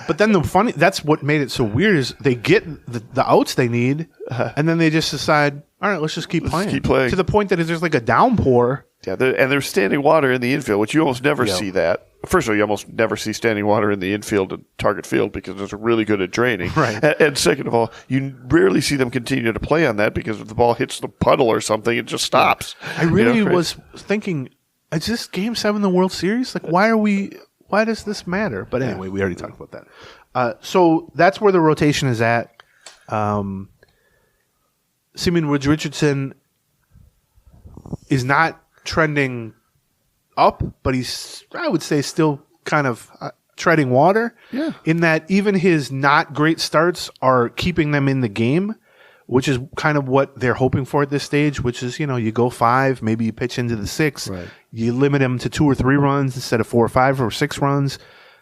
But then that's what made it so weird is they get the outs they need, and then they just decide, all right, let's just keep playing. Keep playing. To the point that there's like a downpour. Yeah, and there's standing water in the infield, which you almost never see that. First of all, you almost never see standing water in the infield and target field because they're really good at draining. Right. And second of all, you rarely see them continue to play on that because if the ball hits the puddle or something, it just stops. I really was thinking, is this Game 7 of the World Series? Like, why does this matter? But anyway, we already talked about that. So that's where the rotation is at. Simeon Woods Richardson is not trending up, but he's, I would say, still kind of treading water. Yeah. In that even his not great starts are keeping them in the game, which is kind of what they're hoping for at this stage, which is, you go 5, maybe you pitch into the 6. Right. You limit him to 2 or 3 runs instead of 4 or 5 or 6 runs.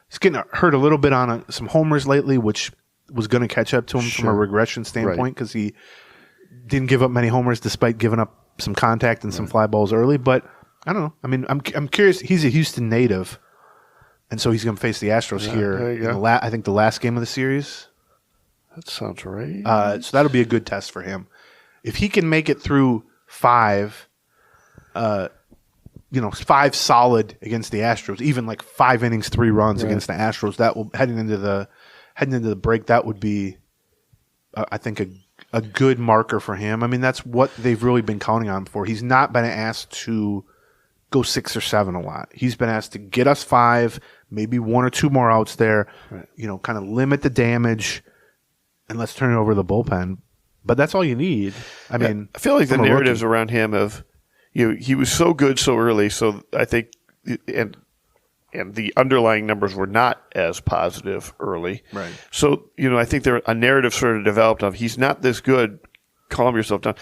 He's getting hurt a little bit on some homers lately, which was going to catch up to him from a regression standpoint because he didn't give up many homers despite giving up some contact and some fly balls early. But I don't know. I mean, I'm curious. He's a Houston native, and so he's going to face the Astros here. I think the last game of the series. That sounds right. So that'll be a good test for him. If he can make it through 5, 5 solid against the Astros, even like 5 innings, 3 runs against the Astros, that will heading into the break, that would be, I think, a good marker for him. I mean, that's what they've really been counting on for. He's not been asked to go 6 or 7 a lot. He's been asked to get us 5, maybe 1 or 2 more outs there, kind of limit the damage, and let's turn it over to the bullpen. But that's all you need. I mean, I feel like the narratives around him of, he was so good so early, so I think, and the underlying numbers were not as positive early. Right. So, I think a narrative sort of developed of he's not this good, calm yourself down.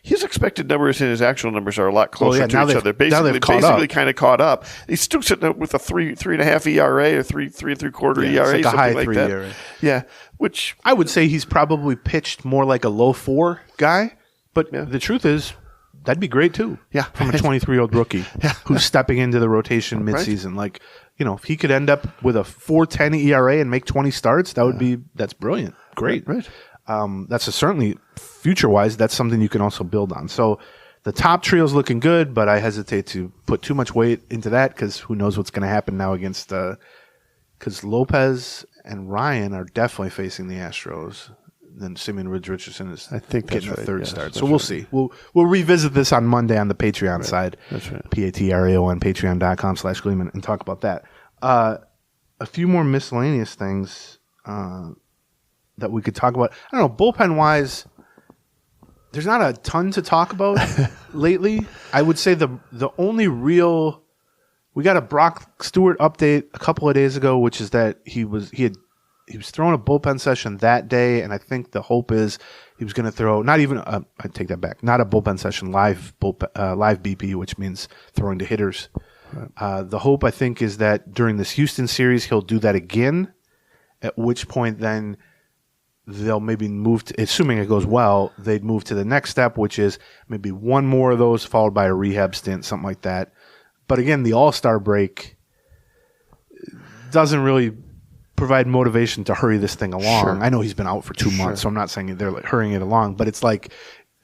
His expected numbers and his actual numbers are a lot closer to each other. Basically kind of caught up. He's still sitting up with a 3.5 ERA or 3 3/4 ERA, it's like a high something 3 like that. ERA. Yeah, which I would say he's probably pitched more like a low 4 guy. But the truth is, that'd be great too. Yeah, from a 23-year-old rookie who's stepping into the rotation midseason. Like, if he could end up with a 4.10 ERA and make 20 starts, that's brilliant. Great. Right. That's certainly future-wise, that's something you can also build on. So the top trio's looking good, but I hesitate to put too much weight into that because who knows what's going to happen now against because Lopez and Ryan are definitely facing the Astros. Then Simeon Woods Richardson is getting a third start. So we'll see. We'll revisit this on Monday on the Patreon side. That's right. PATREO on patreon.com/Gleeman and talk about that. A few more miscellaneous things that we could talk about. I don't know, bullpen-wise, there's not a ton to talk about lately. I would say the only real... We got a Brock Stewart update a couple of days ago, which is that he was throwing a bullpen session that day, and I think the hope is he was going to throw not even I take that back, not a bullpen session, live BP, which means throwing to hitters. Right. The hope I think is that during this Houston series he'll do that again, at which point then they'll maybe move to, assuming it goes well, they'd move to the next step, which is maybe one more of those followed by a rehab stint, something like that. But again, the All-Star break doesn't really provide motivation to hurry this thing along. Sure. I know he's been out for 2 months, so I'm not saying they're like hurrying it along, but it's like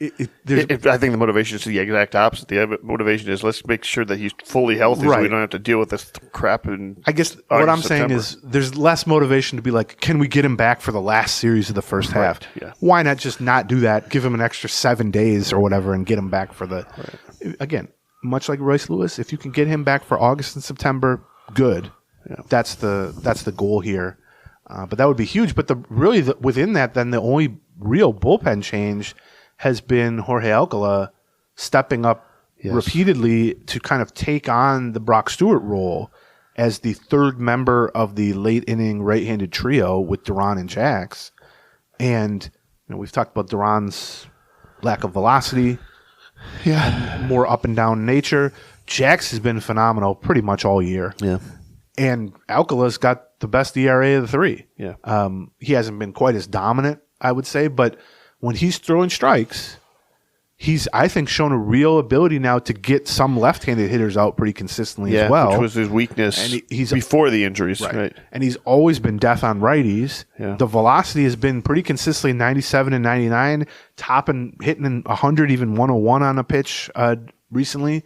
I think the motivation is the exact opposite. The motivation is let's make sure that he's fully healthy so we don't have to deal with this crap. And I guess what I'm saying is there's less motivation to be like, can we get him back for the last series of the first half? Yeah. Why not just not do that, give him an extra 7 days or whatever and get him back for the again, much like Royce Lewis, if you can get him back for August and September, good. Yeah. That's the goal here. But that would be huge. But within that, then the only real bullpen change has been Jorge Alcala stepping up repeatedly to kind of take on the Brock Stewart role as the third member of the late inning right-handed trio with Duran and Jax. And we've talked about Duran's lack of velocity, more up and down nature. Jax has been phenomenal pretty much all year. Yeah. And Alcala's got the best ERA of the 3. Yeah. He hasn't been quite as dominant, I would say, but when he's throwing strikes, he's, I think, shown a real ability now to get some left-handed hitters out pretty consistently as well. Which was his weakness and he's before the injuries. Right. And he's always been death on righties. Yeah. The velocity has been pretty consistently 97 and 99, hitting in 100, even 101 on a pitch recently.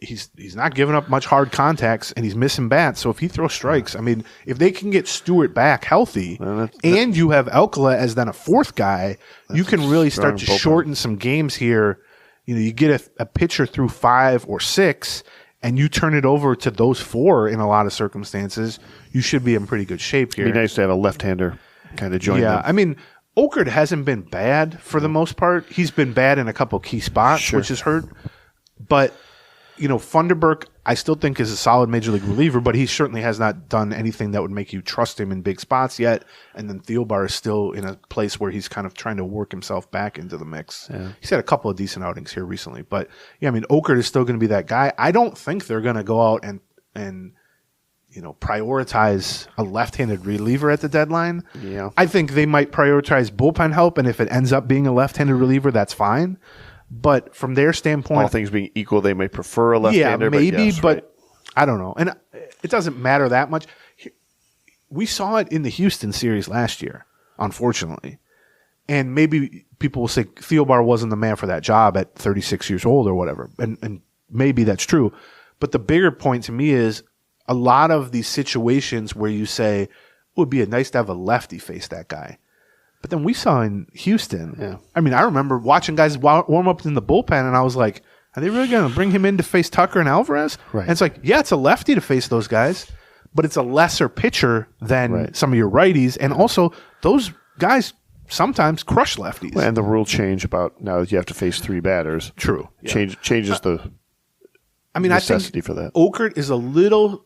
He's not giving up much hard contacts, and he's missing bats. So if he throws strikes, I mean, if they can get Stewart back healthy, and you have Alcala as then a fourth guy, you can really start to shorten some games here you get a pitcher through 5 or 6 and you turn it over to those 4 in a lot of circumstances, you should be in pretty good shape here. It'd be nice to have a left-hander kind of join them. I mean, Okert hasn't been bad for the most part. He's been bad in a couple key spots, which has hurt. But, Funderburk, I still think is a solid major league reliever, but he certainly has not done anything that would make you trust him in big spots yet. And then Thielbar is still in a place where he's kind of trying to work himself back into the mix. Yeah. He's had a couple of decent outings here recently. But, Okert is still going to be that guy. I don't think they're going to go out and prioritize a left-handed reliever at the deadline. Yeah. I think they might prioritize bullpen help, and if it ends up being a left-handed reliever, that's fine. But from their standpoint, all things being equal, they may prefer a left-hander. Yeah, maybe, but right. I don't know. And it doesn't matter that much. We saw it in the Houston series last year, unfortunately. And maybe people will say Thielbar wasn't the man for that job at 36 years old or whatever. And maybe that's true. But the bigger point to me is a lot of these situations where you say it would be nice to have a lefty face that guy. But then we saw in Houston, I remember watching guys warm up in the bullpen, and I was like, are they really going to bring him in to face Tucker and Alvarez? Right. And it's like, yeah, it's a lefty to face those guys, but it's a lesser pitcher than some of your righties. And also, those guys sometimes crush lefties. And the rule change about now that you have to face 3 batters. True. Changes the necessity for that. Okert is a little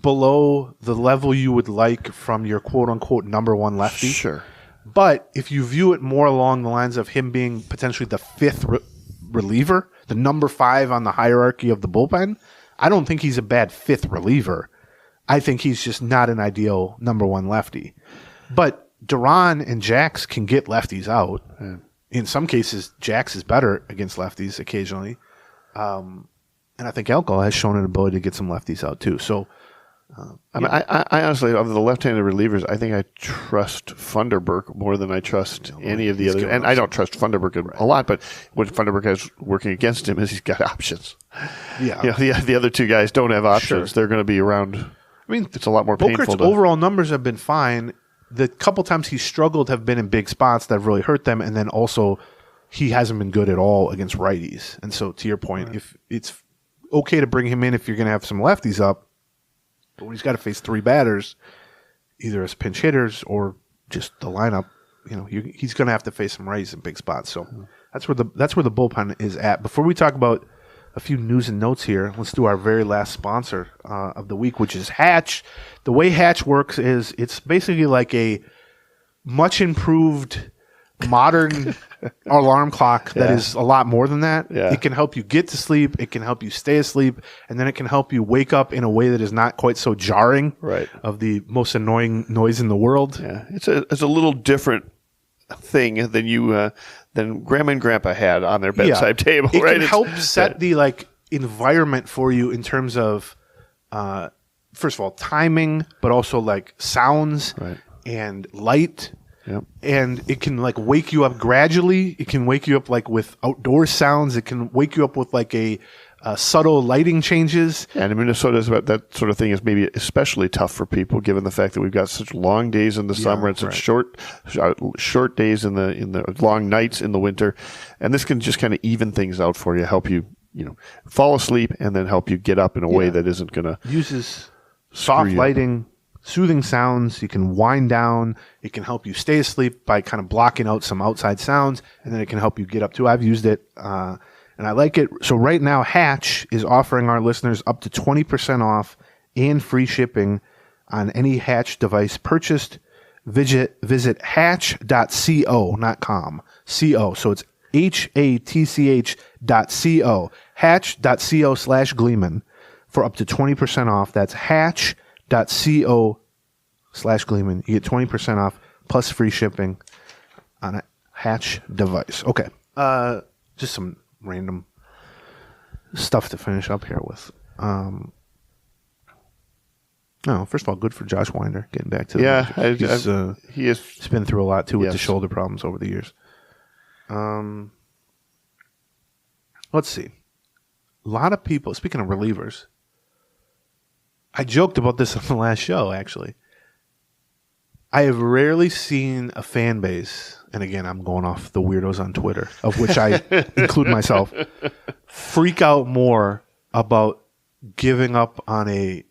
below the level you would like from your quote-unquote number 1 lefty. Sure. But if you view it more along the lines of him being potentially the 5th reliever, the number 5 on the hierarchy of the bullpen, I don't think he's a bad 5th reliever. I think he's just not an ideal number 1 lefty. But Duran and Jax can get lefties out. Yeah. In some cases, Jax is better against lefties occasionally. And I think Elko has shown an ability to get some lefties out too. So, I honestly, of the left-handed relievers, I think I trust Funderburk more than I trust any of the other. And I don't trust Funderburk a lot, but what Funderburk has working against him is he's got options. Yeah. The other 2 guys don't have options. Sure. They're going to be around. It's a lot more painful. Okert's overall numbers have been fine. The couple times he's struggled have been in big spots that have really hurt them, and then also he hasn't been good at all against righties. And so, to your point, if it's okay to bring him in if you're going to have some lefties up, but when he's got to face 3 batters, either as pinch hitters or just the lineup, he's going to have to face some righties in big spots. So that's where the bullpen is at. Before we talk about a few news and notes here, let's do our very last sponsor of the week, which is Hatch. The way Hatch works is it's basically like a much improved modern alarm clock that is a lot more than that. Yeah. It can help you get to sleep. It can help you stay asleep. And then it can help you wake up in a way that is not quite so jarring of the most annoying noise in the world. Yeah, it's a little different thing than Grandma and Grandpa had on their bedside table. It can help set the environment for you in terms of, first of all, timing, but also sounds and light. Yep. And it can wake you up gradually. It can wake you up with outdoor sounds. It can wake you up with a subtle lighting changes. And in Minnesota, that sort of thing is maybe especially tough for people, given the fact that we've got such long days in the summer and such short days in the long nights in the winter. And this can just kind of even things out for you, help you fall asleep, and then help you get up in a way that isn't going to uses soft lighting. Soothing sounds. You can wind down. It can help you stay asleep by kind of blocking out some outside sounds, and then it can help you get up too. I've used it, and I like it. So right now, Hatch is offering our listeners up to 20% off and free shipping on any Hatch device purchased. Visit hatch.co, not com. Co. So it's hatch.co. Hatch.co/Gleeman for up to 20% off. That's hatch.co/Gleeman. You get 20% off plus free shipping on a Hatch device. Okay. Just some random stuff to finish up here with. First of all, good for Josh Winder getting back to the he's been through a lot too with the shoulder problems over the years. Let's see. A lot of people, speaking of relievers, I joked about this on the last show, actually. I have rarely seen a fan base and again, I'm going off the weirdos on Twitter, of which I include myself, freak out more about giving up on a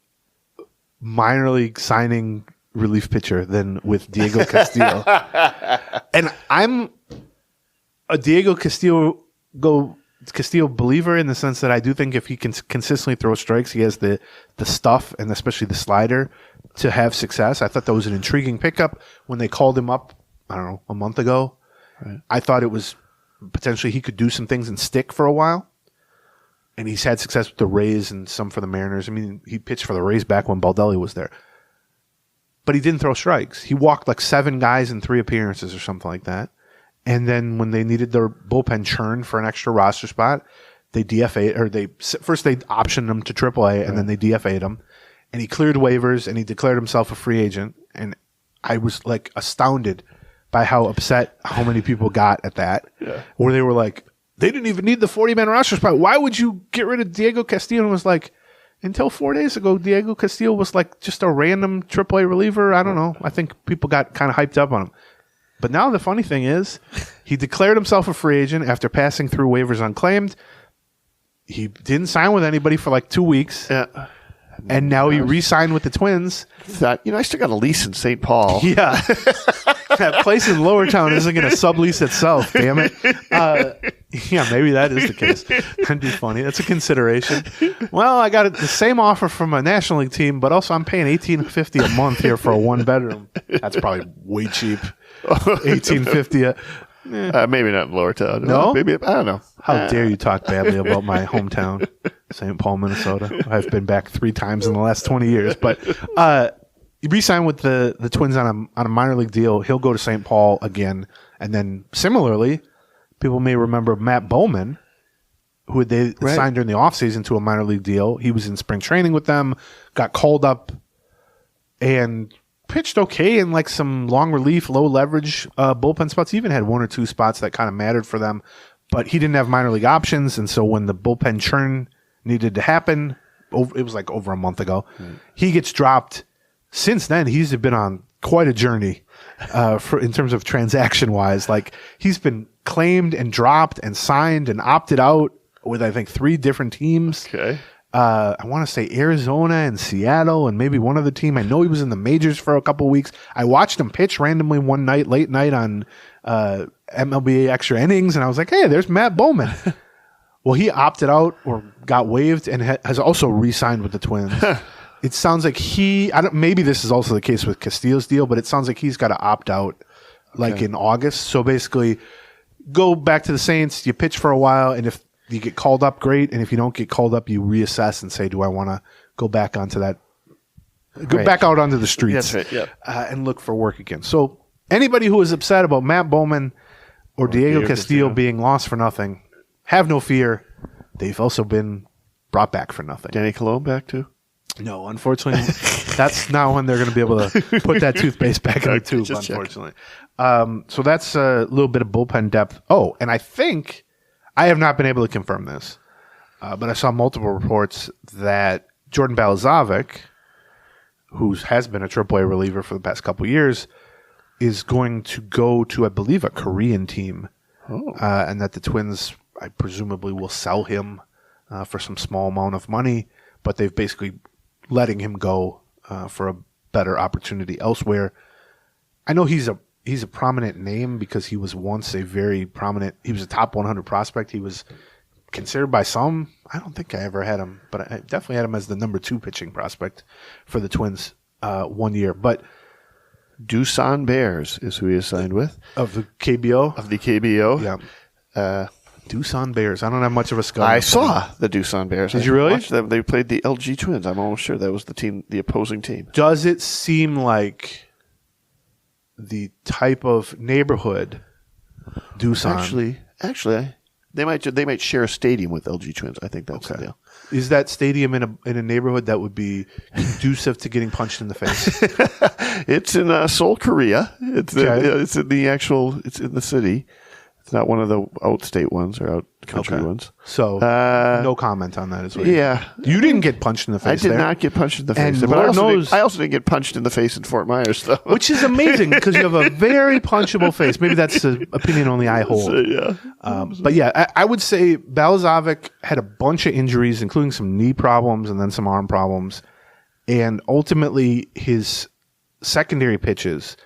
minor league signing relief pitcher than with Diego Castillo. And I'm a Diego Castillo believer in the sense that I do think if he can consistently throw strikes, he has the stuff and especially the slider to have success. I thought that was an intriguing pickup when they called him up, I don't know, a month ago. Right. I thought it was potentially he could do some things and stick for a while. And he's had success with the Rays and some for the Mariners. I mean, he pitched for the Rays back when Baldelli was there. But he didn't throw strikes. He walked like 7 guys in 3 appearances or something like that. And then when they needed their bullpen churn for an extra roster spot, they DFA'd, or first they optioned him to AAA, and then they DFA'd him. And he cleared waivers, and he declared himself a free agent. And I was like astounded by how upset how many people got at that, where they were like, they didn't even need the 40-man roster spot. Why would you get rid of Diego Castillo? And was like, until 4 days ago, Diego Castillo was like just a random AAA reliever. I don't know. I think people got kind of hyped up on him. But now the funny thing is, he declared himself a free agent after passing through waivers unclaimed. He didn't sign with anybody for like 2 weeks. Yeah. And now he re-signed with the Twins. That, I still got a lease in St. Paul. Yeah. That place in Lower Town isn't going to sublease itself, damn it. Yeah, maybe that is the case. That'd be funny. That's a consideration. Well, I got the same offer from a National League team, but also I'm paying $18.50 a month here for a 1-bedroom. That's probably way cheap. $18.50. Maybe not in Lower Town. No? Maybe, I don't know. How dare you talk badly about my hometown, St. Paul, Minnesota. I've been back 3 times in the last 20 years. But he re-signed with the Twins on a minor league deal. He'll go to St. Paul again. And then similarly, people may remember Matt Bowman, who they signed during the offseason to a minor league deal. He was in spring training with them, got called up, and pitched okay in like some long relief, low leverage bullpen spots. He even had 1 or 2 spots that kind of mattered for them, but he didn't have minor league options. And so when the bullpen churn needed to happen, it was like over a month ago, he gets dropped. Since then, he's been on quite a journey in terms of transaction wise. Like he's been claimed and dropped and signed and opted out with, I think, 3 different teams. Okay. I want to say Arizona and Seattle and maybe one other team. I know he was in the majors for a couple of weeks. I watched him pitch randomly one night, late night on MLB Extra Innings, and I was like, hey, there's Matt Bowman. Well, he opted out or got waived and has also re-signed with the Twins. It sounds like maybe this is also the case with Castillo's deal, but it sounds like he's got to opt out like in August. So basically, go back to the Saints, you pitch for a while, and if you get called up, great. And if you don't get called up, you reassess and say, do I want to go back onto that? Go back out onto the streets and look for work again. So anybody who is upset about Matt Bowman or Diego Castillo being lost for nothing, have no fear. They've also been brought back for nothing. Danny Colon back too? No, unfortunately, that's not when they're going to be able to put that toothpaste back in the tube, unfortunately. So that's a little bit of bullpen depth. Oh, and I think I have not been able to confirm this, but I saw multiple reports that Jordan Balazovic, who has been a AAA reliever for the past couple of years, is going to go to, I believe, a Korean team, and that the Twins, I presumably, will sell him for some small amount of money, but they've basically letting him go for a better opportunity elsewhere. I know he's a prominent name because he was once he was a top 100 prospect. He was considered by some, I don't think I ever had him, but I definitely had him as the number 2 pitching prospect for the Twins 1 year. But Doosan Bears is who he is signed with. Of the KBO? Of the KBO. Yeah. Doosan Bears. I don't have much of a scout. I saw the Doosan Bears. Did you really? Watched them. They played the LG Twins. I'm almost sure that was the opposing team. Does it seem like the type of neighborhood Doosan? Actually, they might share a stadium with LG Twins. I think that's the deal. Is that stadium in a neighborhood that would be conducive to getting punched in the face? It's in Seoul, Korea. It's in the city. It's not one of the out-state ones or out-country ones. So no comment on that as well. Yeah. You didn't get punched in the face. I did not get punched in the face. And But Lord I also didn't get punched in the face in Fort Myers, though. Which is amazing because you have a very punchable face. Maybe that's an opinion only I hold. So, yeah. But yeah, I would say Balazovic had a bunch of injuries, including some knee problems and then some arm problems. And ultimately, his secondary pitches,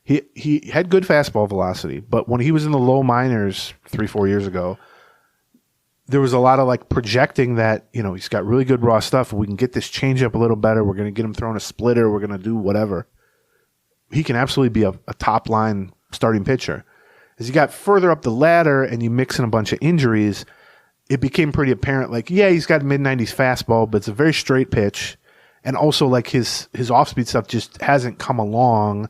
he had good fastball velocity. But when he was in the low minors 3-4 years ago, there was a lot of like projecting that, he's got really good raw stuff. We can get this changeup a little better. We're going to get him throwing a splitter. We're going to do whatever. He can absolutely be a top line starting pitcher. As you got further up the ladder and you mix in a bunch of injuries, it became pretty apparent. Like, yeah, he's got mid-90s fastball, but it's a very straight pitch. And also, like, his off-speed stuff just hasn't come along.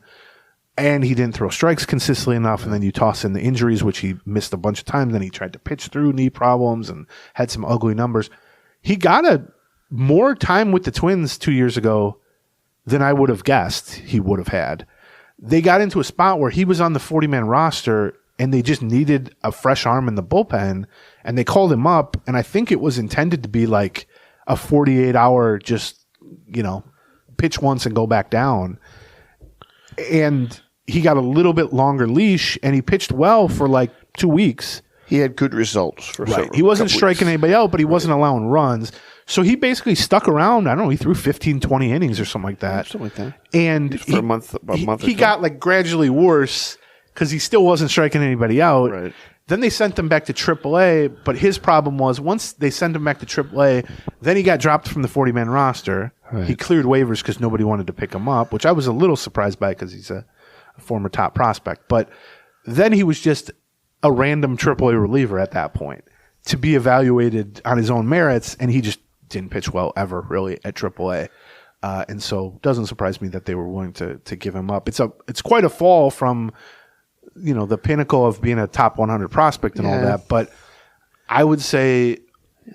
And he didn't throw strikes consistently enough. And then you toss in the injuries, which he missed a bunch of times. Then he tried to pitch through knee problems and had some ugly numbers. He got more time with the Twins 2 years ago than I would have guessed he would have had. They got into a spot where he was on the 40-man roster and they just needed a fresh arm in the bullpen. And they called him up. And I think it was intended to be like a 48-hour just, pitch once and go back down. And he got a little bit longer leash, and he pitched well for like 2 weeks. He had good results for He wasn't striking anybody out, but he wasn't allowing runs. So he basically stuck around. I don't know. He threw 15, 20 innings or something like that. Something like that. And for a month he got like gradually worse because he still wasn't striking anybody out. Right. Then they sent him back to AAA, but his problem was once they sent him back to AAA, then he got dropped from the 40-man roster. Right. He cleared waivers because nobody wanted to pick him up, which I was a little surprised by because he's a former top prospect. But then he was just a random AAA reliever at that point to be evaluated on his own merits, and he just didn't pitch well ever, really, at AAA. And so it doesn't surprise me that they were willing to give him up. It's quite a fall from the pinnacle of being a top 100 prospect and all that. But I would say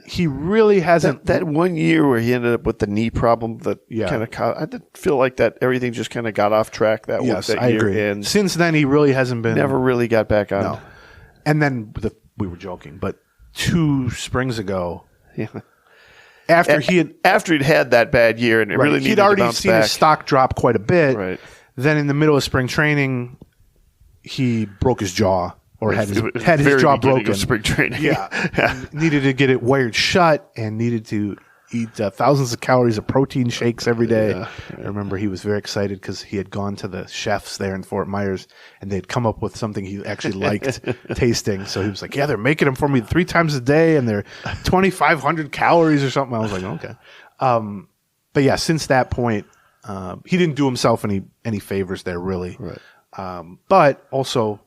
he really hasn't. That 1 year where he ended up with the knee problem that kind of I did feel like that everything just kind of got off track that year. I agree. And since then, he really hasn't been. Never really got back on. No. And then we were joking, but 2 springs ago, after he'd had that bad year and it really needed he'd already to bounce seen back. his stock drop quite a bit. Right. Then in the middle of spring training, he broke his jaw or had his jaw broken. Of spring training. Yeah. Needed to get it wired shut and needed to eat thousands of calories of protein shakes every day. Yeah. I remember he was very excited because he had gone to the chefs there in Fort Myers and they'd come up with something he actually liked tasting. So he was like, they're making them for me 3 times a day and they're 2,500 calories or something. I was like, okay. But yeah, since that point, he didn't do himself any favors there, really. Right. But also,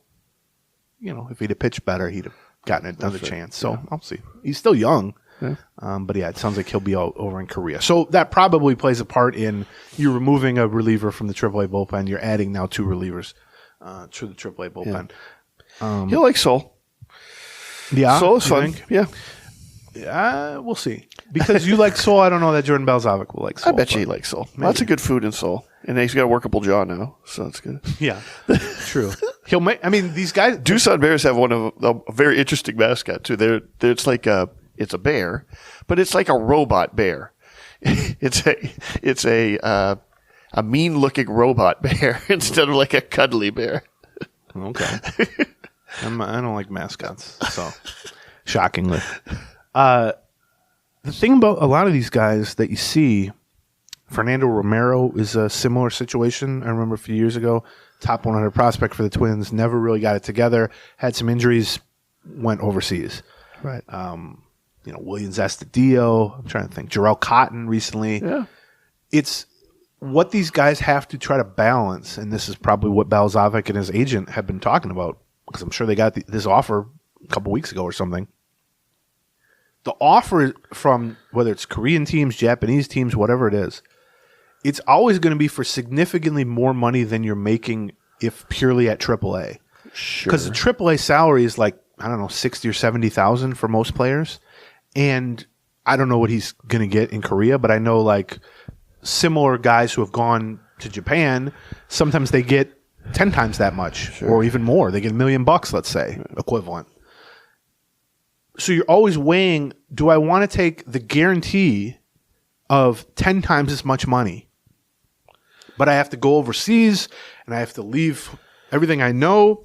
if he'd have pitched better, he'd have gotten another chance. So I'll see. He's still young. Yeah. But it sounds like he'll be over in Korea. So that probably plays a part in you removing a reliever from the AAA bullpen. You're adding now 2 relievers to the AAA bullpen. Yeah. He'll like Sol. Yeah. Sol is fun. Think? Yeah. We'll see. Because you like Sol, I don't know that Jordan Balzovic will like Sol. I bet you he likes Sol. Lots of good food in Sol. And he's got a workable jaw now, so that's good. Yeah. True. He'll make. I mean, these guys. Doosan Bears have one of a very interesting mascot too. It's like it's a bear, but it's like a robot bear. It's a mean-looking robot bear instead of like a cuddly bear. Okay. I don't like mascots, so shockingly. The thing about a lot of these guys that you see, Fernando Romero is a similar situation. I remember a few years ago, top 100 prospect for the Twins, never really got it together, had some injuries, went overseas. Right. Williams Astudillo, I'm trying to think, Jarrell Cotton recently. Yeah. It's what these guys have to try to balance, and this is probably what Balzovic and his agent have been talking about, because I'm sure they got this offer a couple weeks ago or something. The offer from whether it's Korean teams, Japanese teams, whatever it is, it's always going to be for significantly more money than you're making if purely at AAA. Sure. Because the AAA salary is like, I don't know, 60 or 70,000 for most players. And I don't know what he's going to get in Korea, but I know like similar guys who have gone to Japan, sometimes they get 10 times that much or even more. They get $1 million, let's say, equivalent. So you're always weighing, do I want to take the guarantee of 10 times as much money, but I have to go overseas and I have to leave everything I know,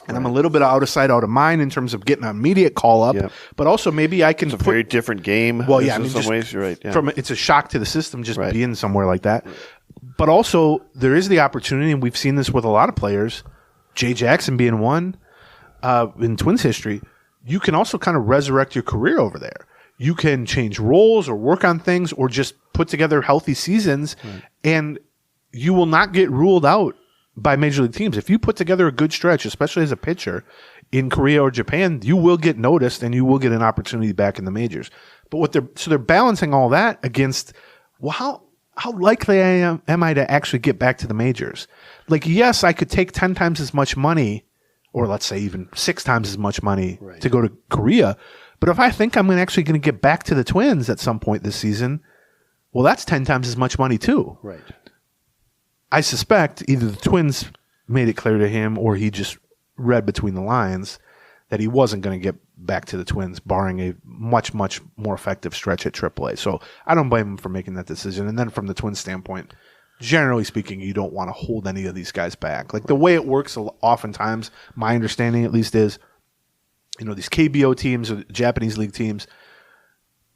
and I'm a little bit out of sight, out of mind in terms of getting an immediate call up, but also maybe I can It's a very different game. Well, yeah, in some ways, you're right. Yeah. It's a shock to the system just being somewhere like that. But also, there is the opportunity, and we've seen this with a lot of players, Jay Jackson being one in Twins history. You can also kind of resurrect your career over there. You can change roles or work on things or just put together healthy seasons, and you will not get ruled out by major league teams. If you put together a good stretch, especially as a pitcher in Korea or Japan, you will get noticed and you will get an opportunity back in the majors. But they're balancing all that against, well, how likely am I to actually get back to the majors? Like, yes, I could take 10 times as much money, or let's say even 6 times as much money to go to Korea. But if I think I'm actually going to get back to the Twins at some point this season, well, that's 10 times as much money too. Right. I suspect either the Twins made it clear to him or he just read between the lines that he wasn't going to get back to the Twins, barring a much, much more effective stretch at AAA. So I don't blame him for making that decision. And then from the Twins standpoint, generally speaking, you don't want to hold any of these guys back. Like the way it works oftentimes, my understanding at least is, these KBO teams or Japanese league teams,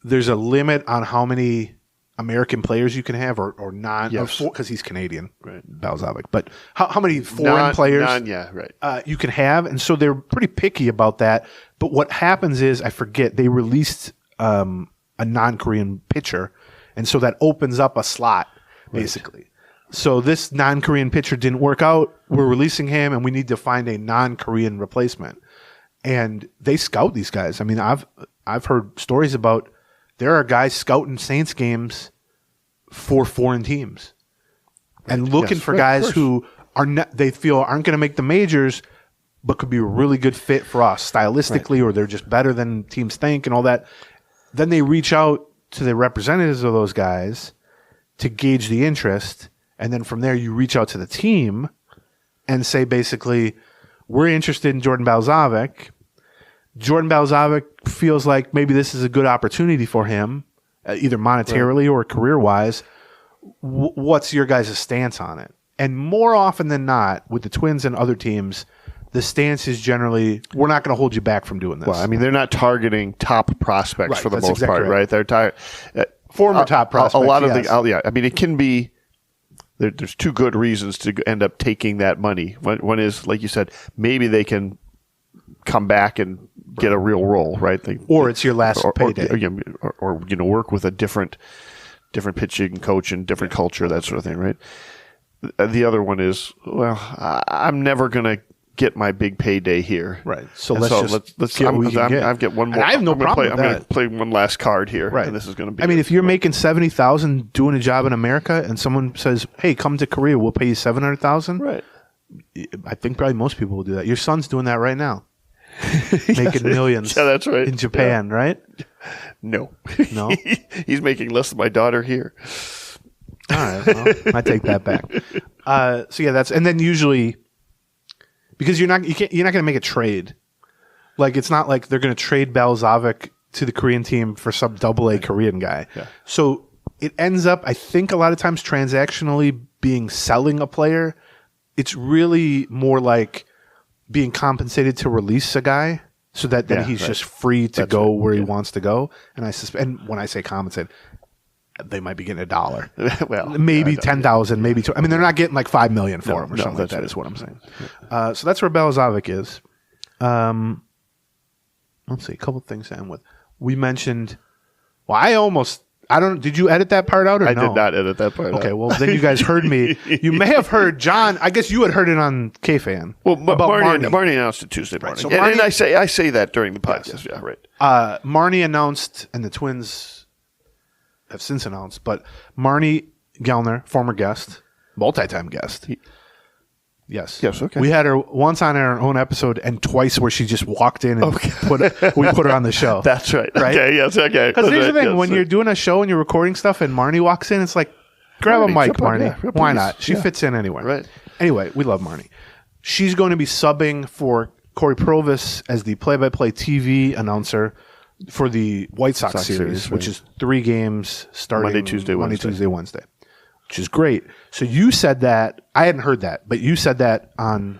there's a limit on how many American players you can have or non, because he's Canadian, Balzovic. But how many foreign players you can have. And so they're pretty picky about that. But what happens is, I forget, they released a non-Korean pitcher. And so that opens up a slot, basically. So this non-Korean pitcher didn't work out. We're releasing him, and we need to find a non-Korean replacement. And they scout these guys. I mean, I've heard stories about there are guys scouting Saints games for foreign teams and looking for guys who they feel aren't going to make the majors, but could be a really good fit for us stylistically, or they're just better than teams think and all that. Then they reach out to the representatives of those guys to gauge the interest. And then from there, you reach out to the team and say, basically, we're interested in Jordan Balzovic. Jordan Balzovic feels like maybe this is a good opportunity for him, either monetarily or career-wise. What's your guys' stance on it? And more often than not, with the Twins and other teams, the stance is generally, we're not going to hold you back from doing this. Well, I mean, they're not targeting top prospects for the most part, right? They're former top prospects. A lot of I mean, it can be. There's two good reasons to end up taking that money. One is, like you said, maybe they can come back and get a real role, right? Or it's your last payday. Or work with a different pitching coach and different culture, that sort of thing, right? The other one is, well, I'm never going to get my big payday here. Right. So let's get what we can get. I've got one more. And I have no problem with that. I'm going to play one last card here. Right. And this is going to be. I mean, if you're making $70,000 doing a job in America, and someone says, "Hey, come to Korea, we'll pay you $700,000." Right. I think probably most people will do that. Your son's doing that right now, making millions. Yeah, that's right. In Japan, right? No. He's making less than my daughter here. All right. Well, I take that back. So yeah, and then usually. Because you're not going to make a trade. Like, it's not like they're going to trade Balzovic to the Korean team for some AA Korean guy. Yeah. So it ends up, I think, a lot of times transactionally being selling a player. It's really more like being compensated to release a guy so that then he's just free to go where he wants to go. And when I say compensated, they might be getting $1. Well, maybe 10,000, maybe 2. I mean, they're not getting like $5 million for him or something like that. Is what I'm saying. So that's where Balzovic is. Let's see, a couple things to end with. We mentioned. Well, did you edit that part out or no? I did not edit that part out. Okay, well, then you guys heard me. You may have heard John. I guess you had heard it on K-Fan. Well, Marnie announced it Tuesday morning. Right, so and I say that during the podcast. Yes. Yeah, right. Marnie announced, and the Twins have since announced, but Marnie Gellner, former guest, multi-time guest. Yes, okay. We had her once on our own episode and twice where she just walked in and we put her on the show. That's right. Okay, yes, okay. Because here's the thing, when you're doing a show and you're recording stuff and Marnie walks in, it's like, grab a mic, Marnie. Yeah, why not? She fits in anywhere. Right. Anyway, we love Marnie. She's going to be subbing for Corey Provis as the play-by-play TV announcer for the White Sox series, which is 3 games starting Monday, Tuesday, Wednesday, which is great. So you said that. I hadn't heard that, but you said that on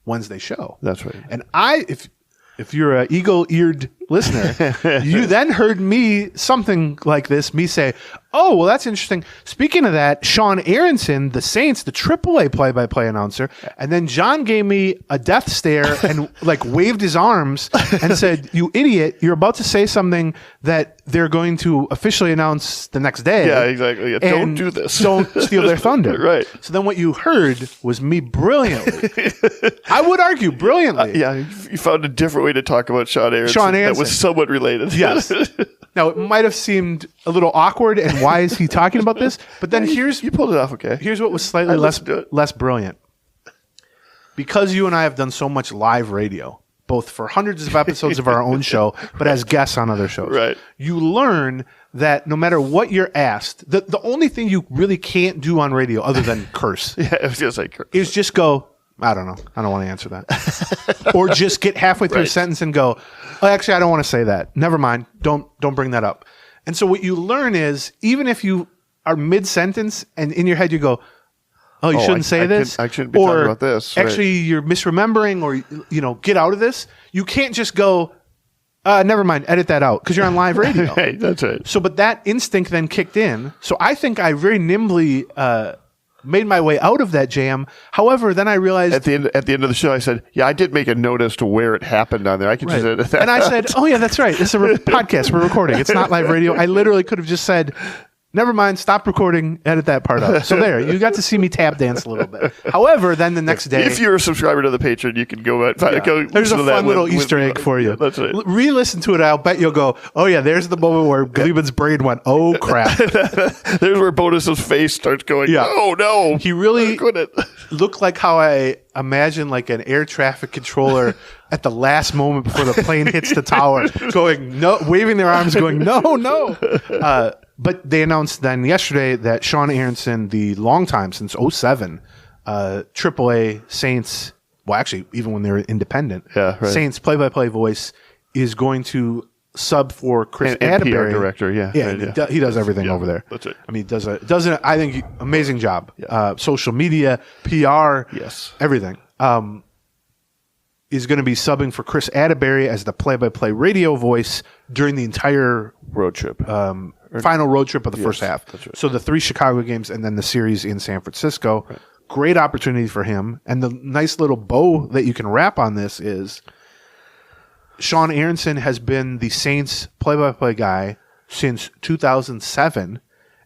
Wednesday's show. That's right. And if you're an eagle-eared listener, you then heard me say, oh, well, that's interesting. Speaking of that, Sean Aronson, the Saints, the AAA play-by-play announcer, and then John gave me a death stare and waved his arms and said, you idiot, you're about to say something that they're going to officially announce the next day. Yeah, exactly. Yeah, don't do this. Don't steal their thunder. Right. So then what you heard was me brilliantly. I would argue brilliantly. Yeah, you found a different way to talk about Sean Aronson. That was somewhat related. Yes. Now, it might have seemed a little awkward, and why is he talking about this? But then you pulled it off okay. Here's what was slightly less brilliant. Because you and I have done so much live radio, both for hundreds of episodes of our own show, but as guests on other shows, right. You learn that no matter what you're asked, the only thing you really can't do on radio other than curse is just go, I don't know. I don't want to answer that. Or just get halfway through a sentence and go, oh, actually, I don't want to say that. Never mind. Don't bring that up. And so what you learn is, even if you are mid-sentence and in your head you go, oh, you shouldn't say this. I shouldn't be talking about this. Right. Actually, you're misremembering or, get out of this. You can't just go, never mind, edit that out because you're on live radio. Right, that's right. So, but that instinct then kicked in. So I think I very nimbly made my way out of that jam. However, then I realized at the end of the show, I said, "Yeah, I did make a note as to where it happened on there. I can just edit that." And I said, "Oh yeah, that's right. It's a podcast. We're recording. It's not live radio." I literally could have just said, "Never mind. Stop recording. Edit that part out." So there, you got to see me tap dance a little bit. However, then the next day, if you're a subscriber to the Patreon, you can go. There's a fun little Easter egg for you. That's right. Re-listen to it. I'll bet you'll go, "Oh yeah, there's the moment where Gleeman's brain went, oh crap." There's where Bonus's face starts going. Yeah. Oh no, he really looked like how I imagine an air traffic controller at the last moment before the plane hits the tower, going no, waving their arms, going no. But they announced then yesterday that Sean Aronson, the long time since 2007, AAA Saints, well, actually, even when they were independent, Saints play-by-play voice is going to sub for Chris Atterbury. PR director, he does everything over there. That's right. I mean, he does an I think amazing job. Social media, PR, everything. Is going to be subbing for Chris Atterbury as the play-by-play radio voice during the entire road trip. Final road trip of the first half. That's right. So the 3 Chicago games and then the series in San Francisco. Right. Great opportunity for him. And the nice little bow that you can wrap on this is Sean Aronson has been the Saints play-by-play guy since 2007.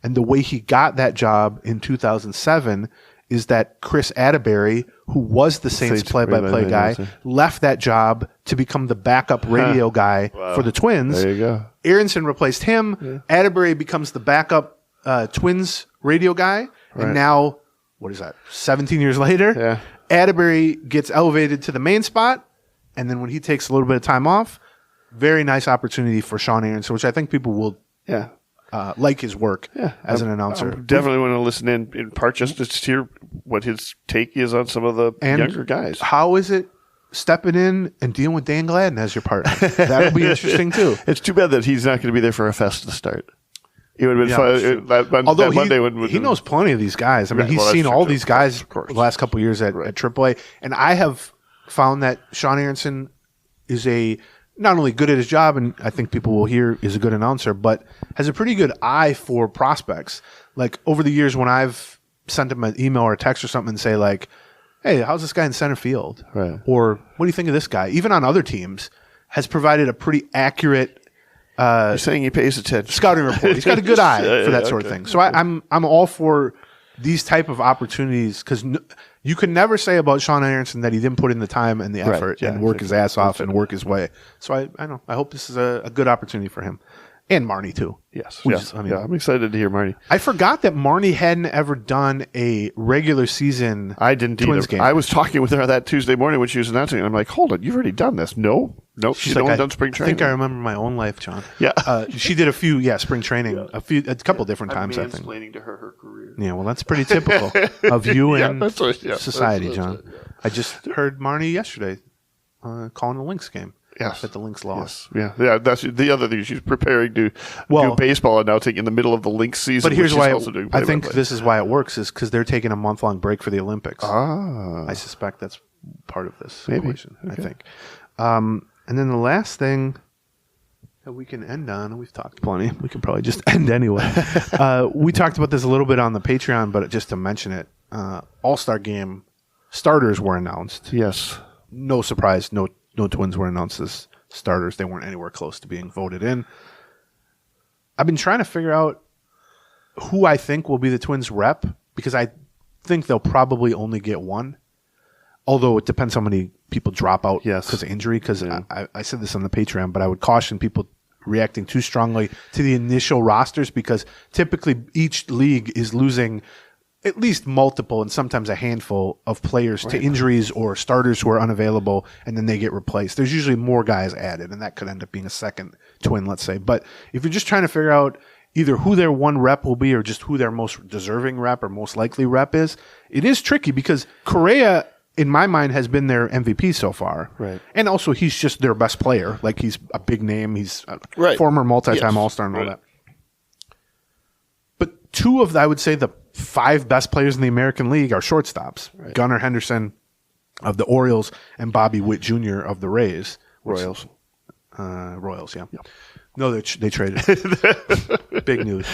And the way he got that job in 2007 is that Chris Atterbury, who was the Saints play-by-play guy, left that job to become the backup radio guy for the Twins. There you go. Aronson replaced him. Yeah. Atterbury becomes the backup Twins radio guy. Right. And now, what is that, 17 years later? Atterbury gets elevated to the main spot. And then when he takes a little bit of time off, very nice opportunity for Sean Aronson, which I think people will like his work as an announcer. I definitely want to listen in part just to hear what his take is on some of the younger guys. How is it stepping in and dealing with Dan Gladden as your partner? That'll be interesting too. It's too bad that he's not going to be there for a Festa start. It would have been fun. Although he knows plenty of these guys. I mean, he's seen all these guys the last couple of years at AAA. And I have found that Sean Aronson is not only good at his job, and I think people will hear is a good announcer, but has a pretty good eye for prospects. Like over the years when I've sent him an email or a text or something and say hey, how's this guy in center field? Right. Or what do you think of this guy? Even on other teams, has provided a pretty accurate You're saying he pays attention. Scouting report. He's got a good eye for that sort of thing. So I'm all for these type of opportunities because you can never say about Sean Aronson that he didn't put in the time and the effort and work his ass off and work his way. So I know. I hope this is a good opportunity for him. And Marnie, too. Yes. I'm excited to hear Marnie. I forgot that Marnie hadn't ever done a regular season I didn't Twins either. game. I was talking with her that Tuesday morning when she was announcing it. I'm like, hold on, you've already done this. Nope. She's only done spring training. I think I remember my own life, John. Yeah. She did a few, spring training, a couple different times, I think. Explaining to her career. Yeah, well, that's pretty typical of you and society, that's John. I just heard Marnie yesterday calling the Lynx game. Yes. That the Lynx lost. Yes. Yeah. That's the other thing. She's preparing to do baseball announcing in the middle of the Lynx season. But here's why I think play. this is why it works is because they're taking a month-long break for the Olympics. I suspect that's part of this situation, I think. And then the last thing that we can end on, we've talked plenty. We can probably just end anyway. We talked about this a little bit on the Patreon, but just to mention it, All-Star Game starters were announced. Yes. No surprise, no Twins were announced as starters. They weren't anywhere close to being voted in. I've been trying to figure out who I think will be the Twins rep because I think they'll probably only get one. Although it depends how many people drop out because of injury. Because I said this on the Patreon, but I would caution people reacting too strongly to the initial rosters because typically each league is losing at least multiple and sometimes a handful of players to injuries or starters who are unavailable, and then they get replaced. There's usually more guys added, and that could end up being a second Twin, let's say. But if you're just trying to figure out either who their one rep will be or just who their most deserving rep or most likely rep is, it is tricky because Correa, in my mind, has been their MVP so far. Right. And also, he's just their best player. Like, he's a big name. He's a former multi-time All-Star and all that. But two of, I would say, the 5 best players in the American League are shortstops. Right. Gunnar Henderson of the Orioles and Bobby Witt Jr. of the Rays. Royals, yeah. No, they traded. Big news.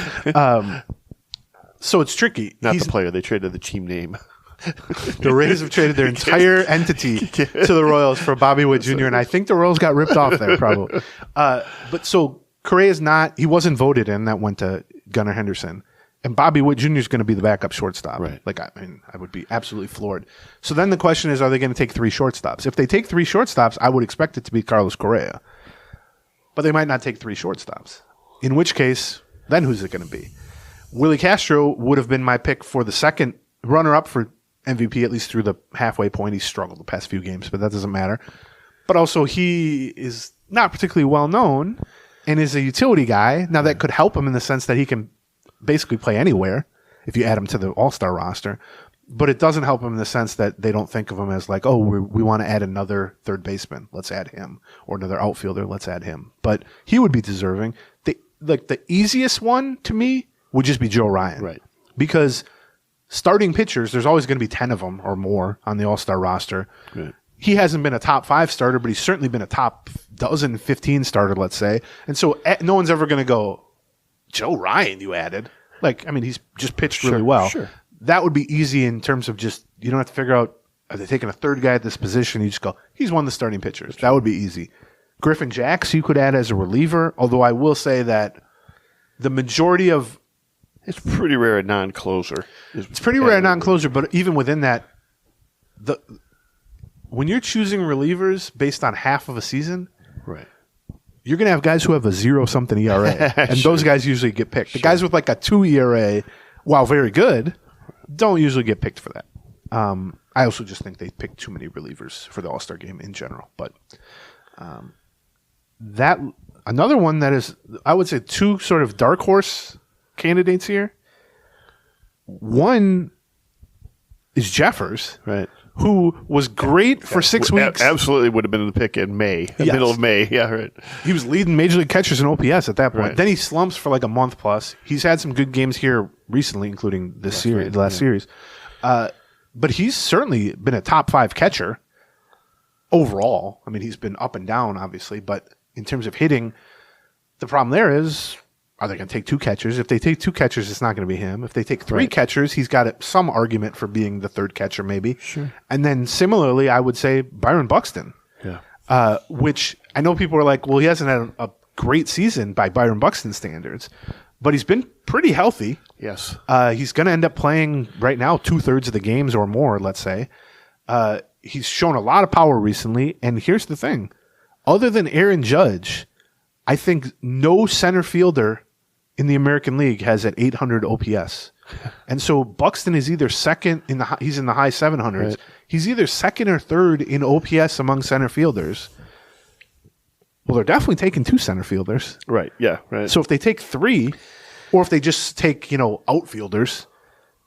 So it's tricky. Not the player. They traded the team name. The Rays have traded their entire entity to the Royals for Bobby Witt Jr., and I think the Royals got ripped off there, probably. But so Correa's he wasn't voted in. That went to Gunnar Henderson. And Bobby Witt Jr. is going to be the backup shortstop. Right. Like, I would be absolutely floored. So then the question is, are they going to take 3 shortstops? If they take 3 shortstops, I would expect it to be Carlos Correa. But they might not take 3 shortstops. In which case, then who's it going to be? Willie Castro would have been my pick for the second runner-up for MVP, at least through the halfway point. He's struggled the past few games, but that doesn't matter. But also, he is not particularly well-known and is a utility guy. Now, that could help him in the sense that he can basically play anywhere if you add him to the All-Star roster. But it doesn't help him in the sense that they don't think of him as like, oh, we want to add another third baseman. Let's add him. Or another outfielder. Let's add him. But he would be deserving. The easiest one to me would just be Joe Ryan. Right. Because starting pitchers, there's always going to be 10 of them or more on the All-Star roster. Right. He hasn't been a top 5 starter, but he's certainly been a top 15 starter, let's say. And so no one's ever going to go, Joe Ryan, you added. He's just pitched really well. Sure. That would be easy in terms of just, you don't have to figure out, are they taking a third guy at this position? You just go, he's one of the starting pitchers. That would be easy. Griffin Jacks, you could add as a reliever, although I will say that the majority of... It's pretty rare a non-closer. It's pretty rare a non-closer, but even within that, when you're choosing relievers based on half of a season... Right. You're going to have guys who have a 0-something ERA, and those guys usually get picked. The guys with like a 2 ERA, while very good, don't usually get picked for that. I also just think they pick too many relievers for the All-Star game in general. But another one that is, I would say, 2 sort of dark horse candidates here. One is Jeffers, right? Who was great for 6 weeks. Absolutely would have been in the pick in May, middle of May. Yeah, right. He was leading Major League catchers in OPS at that point. Right. Then he slumps for like a month plus. He's had some good games here recently, including the last series. But he's certainly been a top 5 catcher overall. I mean, he's been up and down, obviously. But in terms of hitting, the problem there is, are they going to take 2 catchers? If they take 2 catchers, it's not going to be him. If they take 3 catchers, he's got some argument for being the third catcher, maybe. Sure. And then similarly, I would say Byron Buxton. Yeah. Which I know people are like, well, he hasn't had a great season by Byron Buxton standards, but he's been pretty healthy. Yes. He's going to end up playing right now 2/3 of the games or more, let's say. He's shown a lot of power recently. And here's the thing. Other than Aaron Judge, I think no center fielder in the American League has at 800 OPS. And so Buxton is either second he's in the high 700s. Right. He's either second or third in OPS among center fielders. Well, they're definitely taking 2 center fielders. Right. Yeah. Right. So if they take 3, or if they just take, outfielders,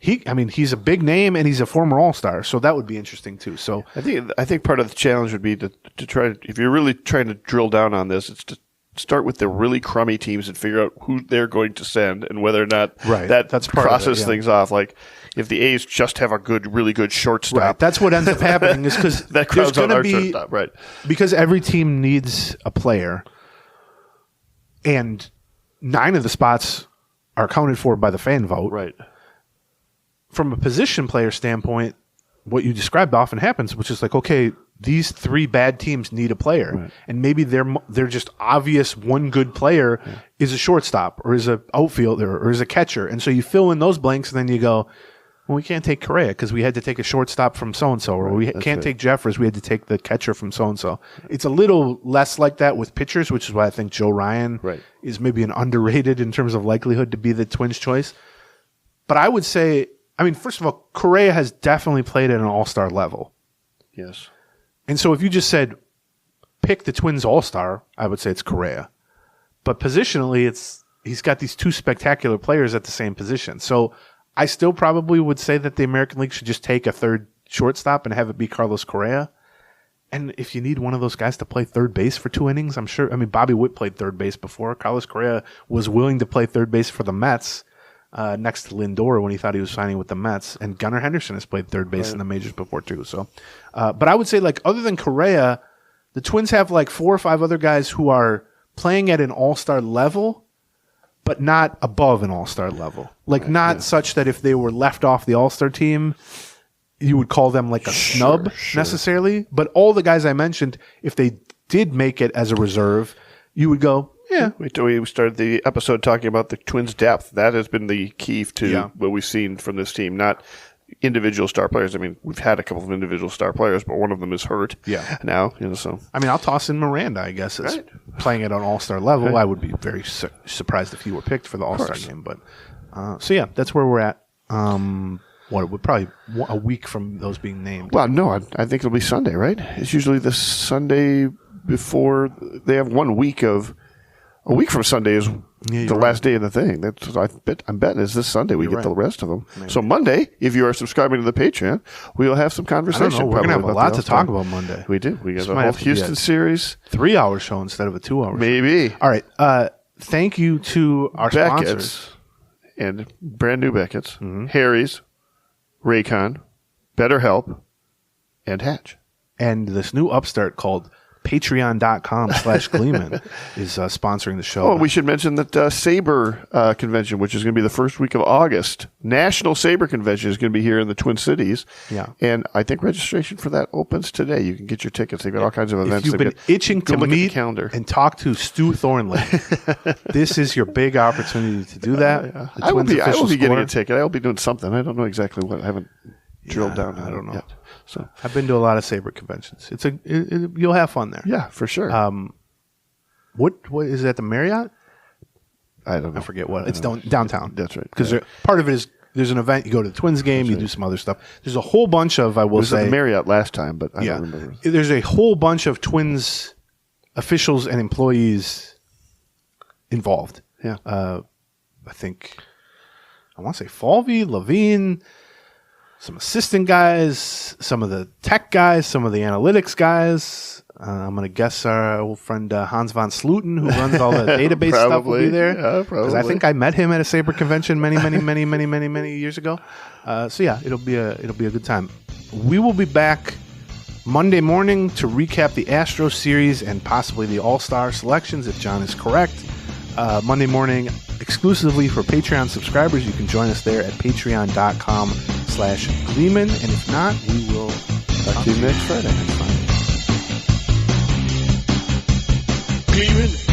he's a big name and he's a former All-Star, so that would be interesting too. So I think part of the challenge would be to try to, if you're really trying to drill down on this, it's to start with the really crummy teams and figure out who they're going to send and whether or not that's process things off. Like if the A's just have a really good shortstop, right. That's what ends up happening is because that crowd's on our shortstop, right? Because every team needs a player, and 9 of the spots are accounted for by the fan vote, right? From a position player standpoint, what you described often happens, which is like, okay, these 3 bad teams need a player, right. And maybe they're just obvious one good player is a shortstop or is a outfielder or is a catcher, and so you fill in those blanks, and then you go, well, we can't take Correa because we had to take a shortstop from so and so, or we can't take Jeffers, we had to take the catcher from so and so. It's a little less like that with pitchers, which is why I think Joe Ryan is maybe an underrated in terms of likelihood to be the Twins' choice. But I would say, I mean, first of all, Correa has definitely played at an all-star level. Yes. And so if you just said, pick the Twins all-star, I would say it's Correa. But positionally, he's got these 2 spectacular players at the same position. So I still probably would say that the American League should just take a third shortstop and have it be Carlos Correa. And if you need one of those guys to play third base for 2 innings, I'm sure. I mean, Bobby Witt played third base before. Carlos Correa was willing to play third base for the Mets. Next to Lindor when he thought he was signing with the Mets, and Gunnar Henderson has played third base in the majors before too. So, but I would say, like, other than Correa, the Twins have like 4 or 5 other guys who are playing at an all-star level, but not above an all-star level. Like not such that if they were left off the all-star team, you would call them like a snub necessarily. But all the guys I mentioned, if they did make it as a reserve, you would go, yeah. Wait till we started the episode talking about the Twins' depth. That has been the key to what we've seen from this team. Not individual star players. I mean, we've had a couple of individual star players, but one of them is hurt. Yeah. Now, so I mean, I'll toss in Miranda. I guess as playing at an all-star level. Right. I would be very surprised if he were picked for the all-star game. But so yeah, that's where we're at. What it would probably a week from those being named. Well, no, I think it'll be Sunday, right? It's usually the Sunday before they have 1 week of. A week from Sunday is the last day of the thing. That's I'm betting is this Sunday we get the rest of them. Maybe. So Monday, if you are subscribing to the Patreon, we will have some conversation. I don't know. We're going to have a lot to talk about Monday. We do. We got the whole Houston series. 3-hour show instead of a 2-hour show. Maybe. All right. Thank you to our Beckett's sponsors. And brand new Beckett's, Harry's, Raycon, BetterHelp, and Hatch. And this new upstart called Patreon.com/Gleeman is sponsoring the show. Oh, we should mention that Sabre convention, which is going to be the first week of August, National Sabre Convention is going to be here in the Twin Cities. Yeah. And I think registration for that opens today. You can get your tickets. They've got all kinds of events. If you've been itching to meet and talk to Stu Thornley, this is your big opportunity to do that. I will be getting a ticket. I will be doing something. I don't know exactly what. I haven't drilled down. I don't know. Yet. So I've been to a lot of Sabre conventions. You'll have fun there. Yeah, for sure. What is it at the Marriott? I don't know. I forget what. It's downtown. That's right. Because part of it is there's an event. You go to the Twins game. You do some other stuff. There's a whole bunch of it was at the Marriott last time, but I don't remember. There's a whole bunch of Twins officials and employees involved. Yeah. I think I want to say Falvey, Levine. Some assistant guys, some of the tech guys, some of the analytics guys. I'm going to guess our old friend Hans von Sluten, who runs all the database stuff, will be there. Yeah, probably. Because I think I met him at a Sabre convention many years ago. So yeah, it'll be a good time. We will be back Monday morning to recap the Astros series and possibly the All-Star selections, if John is correct. Monday morning, exclusively for Patreon subscribers. You can join us there at patreon.com/Gleeman. And if not, we will talk to you next Friday. Gleeman.